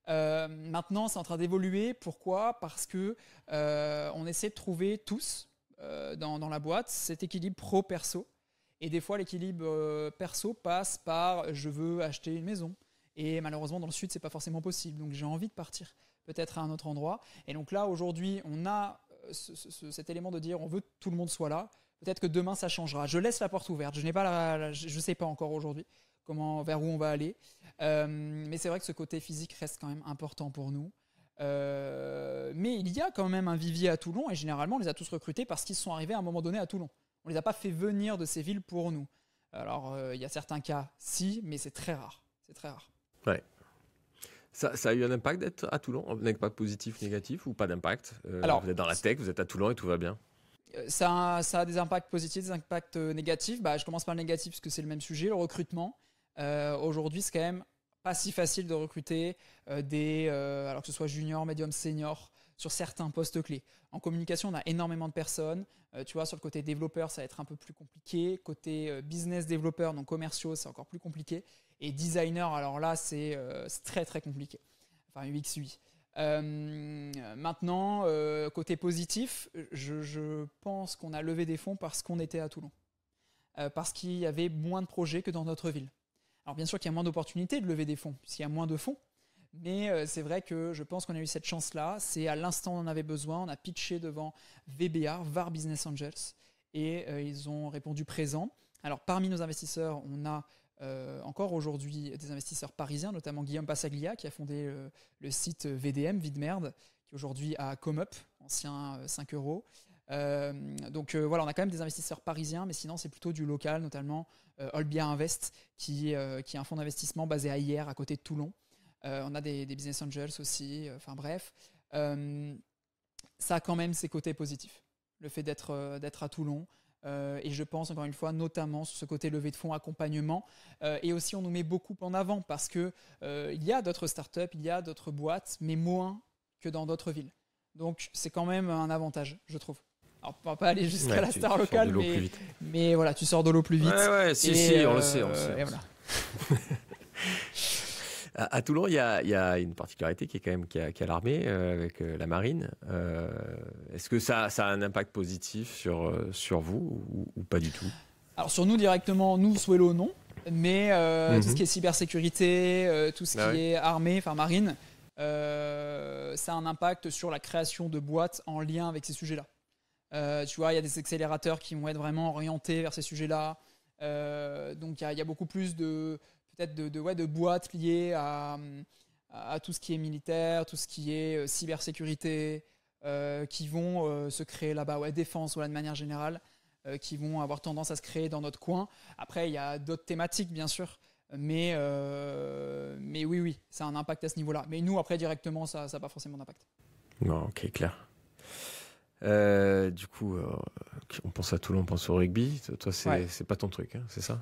S2: Maintenant, c'est en train d'évoluer. Pourquoi ? Parce que on essaie de trouver tous dans la boîte cet équilibre pro-perso. Et des fois, l'équilibre perso passe par je veux acheter une maison. Et malheureusement, dans le sud, c'est pas forcément possible. Donc, j'ai envie de partir peut-être à un autre endroit. Et donc là, aujourd'hui, on a cet élément de dire on veut que tout le monde soit là. Peut-être que demain, ça changera. Je laisse la porte ouverte. Je sais pas encore aujourd'hui vers où on va aller. Mais c'est vrai que ce côté physique reste quand même important pour nous. Mais il y a quand même un vivier à Toulon et généralement, on les a tous recrutés parce qu'ils sont arrivés à un moment donné à Toulon. On ne les a pas fait venir de ces villes pour nous. Alors, il y a certains cas, si, mais c'est très rare. C'est très rare.
S1: Ouais. Ça a eu un impact d'être à Toulon, un impact positif, négatif ou pas d'impact Alors, vous êtes dans la tech, vous êtes à Toulon et tout va bien.
S2: Ça a des impacts positifs, des impacts négatifs. Je commence par le négatif parce que c'est le même sujet, le recrutement. Aujourd'hui, c'est quand même pas si facile de recruter alors que ce soit junior, médium, senior, sur certains postes clés. En communication, on a énormément de personnes. Tu vois, sur le côté développeur, ça va être un peu plus compliqué. Côté business développeur, donc commerciaux, c'est encore plus compliqué. Et designer, alors là, c'est très très compliqué. Enfin, UX, UI. Maintenant, côté positif, je pense qu'on a levé des fonds parce qu'on était à Toulon. Parce qu'il y avait moins de projets que dans notre ville. Alors bien sûr qu'il y a moins d'opportunités de lever des fonds, puisqu'il y a moins de fonds. Mais c'est vrai que je pense qu'on a eu cette chance-là. C'est à l'instant où on en avait besoin. On a pitché devant VBA, VAR Business Angels, et ils ont répondu présent. Alors parmi nos investisseurs, on a encore aujourd'hui des investisseurs parisiens, notamment Guillaume Passaglia, qui a fondé le site VDM, Videmerde, qui aujourd'hui a ComeUp, ancien 5 euros. Donc voilà, on a quand même des investisseurs parisiens, mais sinon c'est plutôt du local, notamment Olbia Invest, qui est un fonds d'investissement basé à Hyères, à côté de Toulon. On a des business angels aussi, enfin bref. Ça a quand même ses côtés positifs, le fait d'être à Toulon. Et je pense, encore une fois, notamment sur ce côté levée de fonds, accompagnement. Et aussi, on nous met beaucoup en avant parce qu'il y a d'autres startups, il y a d'autres boîtes, mais moins que dans d'autres villes. Donc, c'est quand même un avantage, je trouve. Alors, on ne va pas aller jusqu'à la star locale, mais voilà, tu sors de l'eau plus vite.
S1: Ouais, si, on le sait. Et voilà. À Toulon, il y a une particularité qui est quand même qui a l'armée avec la marine. Est-ce que ça a un impact positif sur vous ou pas du tout ?
S2: Alors sur nous directement, nous Swelo non, mais tout ce qui est cybersécurité, tout ce qui est armée, enfin marine, ça a un impact sur la création de boîtes en lien avec ces sujets-là. Tu vois, il y a des accélérateurs qui vont être vraiment orientés vers ces sujets-là. Donc il y a beaucoup plus de boîtes liées à tout ce qui est militaire, tout ce qui est cybersécurité, qui vont se créer là-bas, défense de manière générale, qui vont avoir tendance à se créer dans notre coin. Après, il y a d'autres thématiques, bien sûr, mais oui, ça a un impact à ce niveau-là. Mais nous, après, directement, ça n'a pas forcément d'impact.
S1: Non, ok, clair. Du coup, on pense à Toulon, on pense au rugby. Toi, c'est pas ton truc, hein, c'est ça ?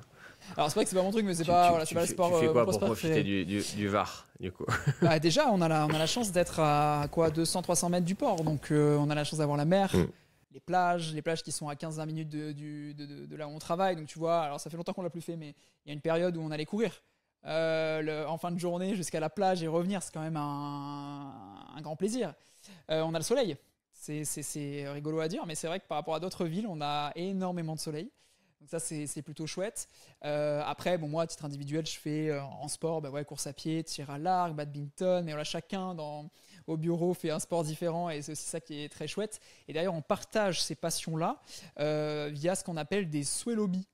S2: Alors c'est vrai que c'est pas mon truc, mais c'est pas le sport.
S1: Tu fais quoi pour profiter du VAR, du coup ?
S2: Déjà, on a la chance d'être à 200-300 mètres du port, donc on a la chance d'avoir la mer, les plages qui sont à 15-20 minutes de là où on travaille. Donc tu vois, alors ça fait longtemps qu'on l'a plus fait, mais il y a une période où on allait courir en fin de journée jusqu'à la plage et revenir, c'est quand même un grand plaisir. On a le soleil. C'est rigolo à dire, mais c'est vrai que par rapport à d'autres villes, on a énormément de soleil. Donc ça, c'est plutôt chouette. Après, moi, à titre individuel, je fais en sport, course à pied, tir à l'arc, badminton. Et voilà, chacun au bureau fait un sport différent et c'est aussi ça qui est très chouette. Et d'ailleurs, on partage ces passions-là via ce qu'on appelle des Swelobbies.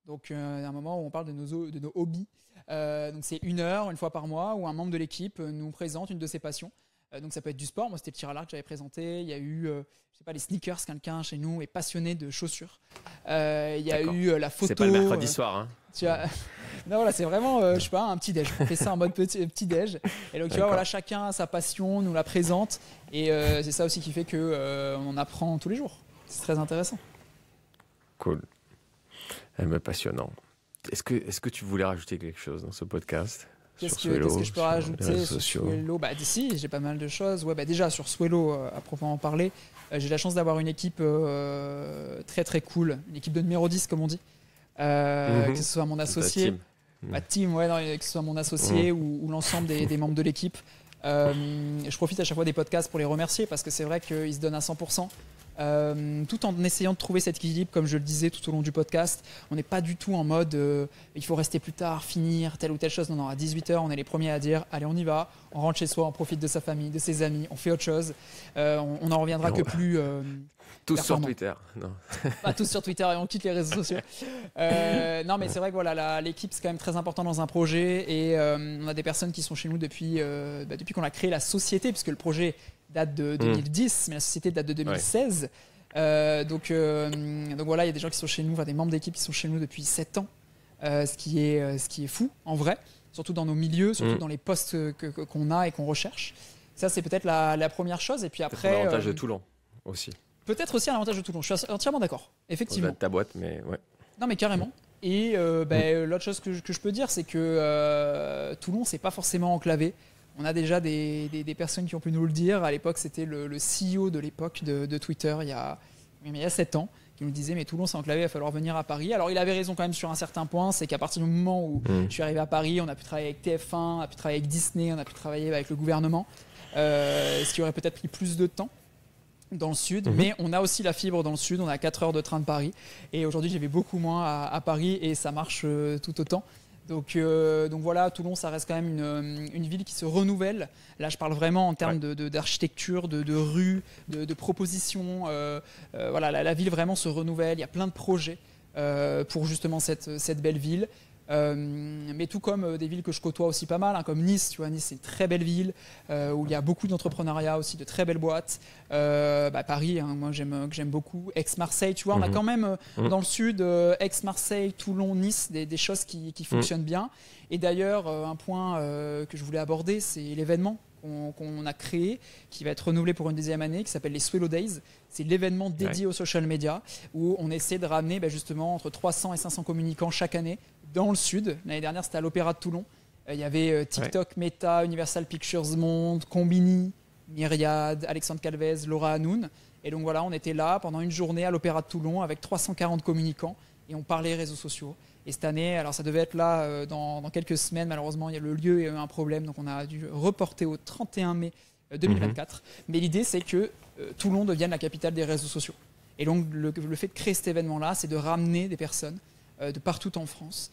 S2: Donc, à un moment où on parle de nos hobbies. Donc, c'est 1 heure, une fois par mois, où un membre de l'équipe nous présente une de ses passions. Donc, ça peut être du sport. Moi, c'était le tir à l'arc que j'avais présenté. Il y a eu, je sais pas, les sneakers. Quelqu'un chez nous est passionné de chaussures. Il y a eu la photo.
S1: C'est pas le mercredi soir, hein.
S2: Tu vois, non, voilà, c'est vraiment, je sais pas, un petit déj. On fait ça en mode petit déj. Et donc, tu vois, voilà, chacun a sa passion, nous la présente. Et c'est ça aussi qui fait que on en apprend tous les jours. C'est très intéressant.
S1: Cool. Passionnant. Est-ce que tu voulais rajouter quelque chose dans ce podcast?
S2: Qu'est-ce que je peux rajouter sur Swelo? Si, j'ai pas mal de choses. Ouais, déjà sur Swelo, à proprement parler, j'ai la chance d'avoir une équipe très très cool, une équipe de numéro 10 comme on dit. Que ce soit mon associé, team, ouais, non, que ce soit mon associé ou l'ensemble des membres de l'équipe. Je profite à chaque fois des podcasts pour les remercier parce que c'est vrai qu'ils se donnent à 100%. Tout en essayant de trouver cet équilibre, comme je le disais tout au long du podcast. On n'est pas du tout en mode il faut rester plus tard, finir telle ou telle chose. Non, à 18h, on est les premiers à dire allez, on y va, on rentre chez soi, on profite de sa famille, de ses amis, on fait autre chose. On en reviendra que plus.
S1: Tous sur Twitter. Non.
S2: Pas tous sur Twitter et on quitte les réseaux sociaux. Non, mais c'est vrai que voilà, l'équipe, c'est quand même très important dans un projet. Et on a des personnes qui sont chez nous depuis qu'on a créé la société, puisque le projet date de 2010, mais la société date de 2016. Ouais. Donc voilà, il y a des gens qui sont chez nous, des membres d'équipe qui sont chez nous depuis 7 ans, ce qui est fou en vrai, surtout dans nos milieux, surtout dans les postes qu'on a et qu'on recherche. Ça, c'est peut-être la première chose. Et puis après,
S1: l'avantage de Toulon aussi.
S2: Peut-être aussi à l'avantage de Toulon. Je suis entièrement d'accord, effectivement.
S1: Au-delà de ta boîte, mais ouais.
S2: Non, mais carrément. Et l'autre chose que je peux dire, c'est que Toulon, c'est pas forcément enclavé. On a déjà des personnes qui ont pu nous le dire. À l'époque, c'était le CEO de l'époque de Twitter, il y a 7 ans, qui nous disait mais Toulon, c'est enclavé, il va falloir venir à Paris. Alors, il avait raison quand même sur un certain point, c'est qu'à partir du moment où je suis arrivé à Paris, on a pu travailler avec TF1, on a pu travailler avec Disney, on a pu travailler avec le gouvernement, ce qui aurait peut-être pris plus de temps dans le sud, mais on a aussi la fibre dans le sud, on a 4 heures de train de Paris, et aujourd'hui j'y vais beaucoup moins à Paris et ça marche tout autant. Donc voilà, Toulon, ça reste quand même une ville qui se renouvelle. Là, je parle vraiment en termes d'architecture, de rues, de propositions. Voilà, la ville vraiment se renouvelle. Il y a plein de projets pour justement cette belle ville. Mais tout comme des villes que je côtoie aussi pas mal, comme Nice. Tu vois, Nice, c'est une très belle ville où il y a beaucoup d'entrepreneuriat aussi, de très belles boîtes. Paris, moi j'aime beaucoup. Aix-Marseille, tu vois, on a quand même dans le sud, Aix-Marseille, Toulon, Nice, des choses qui fonctionnent bien. Et d'ailleurs, un point que je voulais aborder, c'est l'événement qu'on a créé, qui va être renouvelé pour une 2e année, qui s'appelle les Swelo Days. C'est l'événement dédié aux social media, où on essaie de ramener justement entre 300 et 500 communicants chaque année dans le sud. L'année dernière, c'était à l'Opéra de Toulon. Il y avait TikTok, Meta, Universal Pictures Monde, Combini, Myriad, Alexandre Calvez, Laura Hanoun. Et donc voilà, on était là pendant une journée à l'Opéra de Toulon avec 340 communicants et on parlait réseaux sociaux. Et cette année, alors ça devait être là dans quelques semaines, malheureusement, le lieu a eu un problème, donc on a dû reporter au 31 mai 2024. Mais l'idée, c'est que Toulon devienne la capitale des réseaux sociaux. Et donc le fait de créer cet événement-là, c'est de ramener des personnes de partout en France,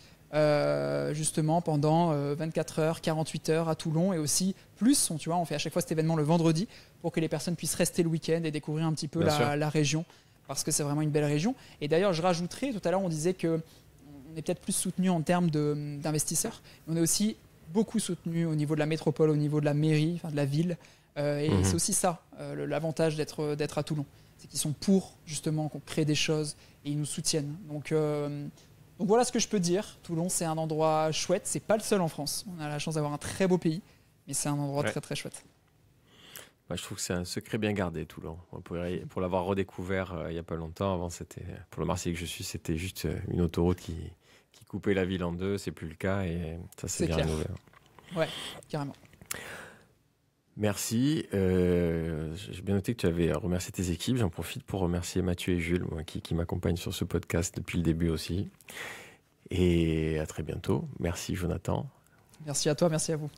S2: justement pendant 24 heures, 48 heures à Toulon, et aussi plus, on fait à chaque fois cet événement le vendredi pour que les personnes puissent rester le week-end et découvrir un petit peu la région, parce que c'est vraiment une belle région. Et d'ailleurs, je rajouterai, tout à l'heure on disait qu'on est peut-être plus soutenu en termes d'investisseurs, mais on est aussi beaucoup soutenu au niveau de la métropole, au niveau de la mairie, de la ville, et c'est aussi ça, l'avantage d'être à Toulon. C'est qu'ils sont pour, justement, qu'on crée des choses et ils nous soutiennent. Donc voilà ce que je peux dire. Toulon, c'est un endroit chouette. C'est pas le seul en France. On a la chance d'avoir un très beau pays, mais c'est un endroit très très chouette.
S1: Je trouve que c'est un secret bien gardé, Toulon. Pour l'avoir redécouvert il n'y a pas longtemps, avant, pour le Marseillais que je suis, c'était juste une autoroute qui coupait la ville en deux. C'est plus le cas et ça, c'est bien rénové.
S2: Ouais, carrément.
S1: Merci. J'ai bien noté que tu avais remercié tes équipes. J'en profite pour remercier Mathieu et Jules, qui m'accompagnent sur ce podcast depuis le début aussi. Et à très bientôt. Merci, Jonathan.
S2: Merci à toi, merci à vous.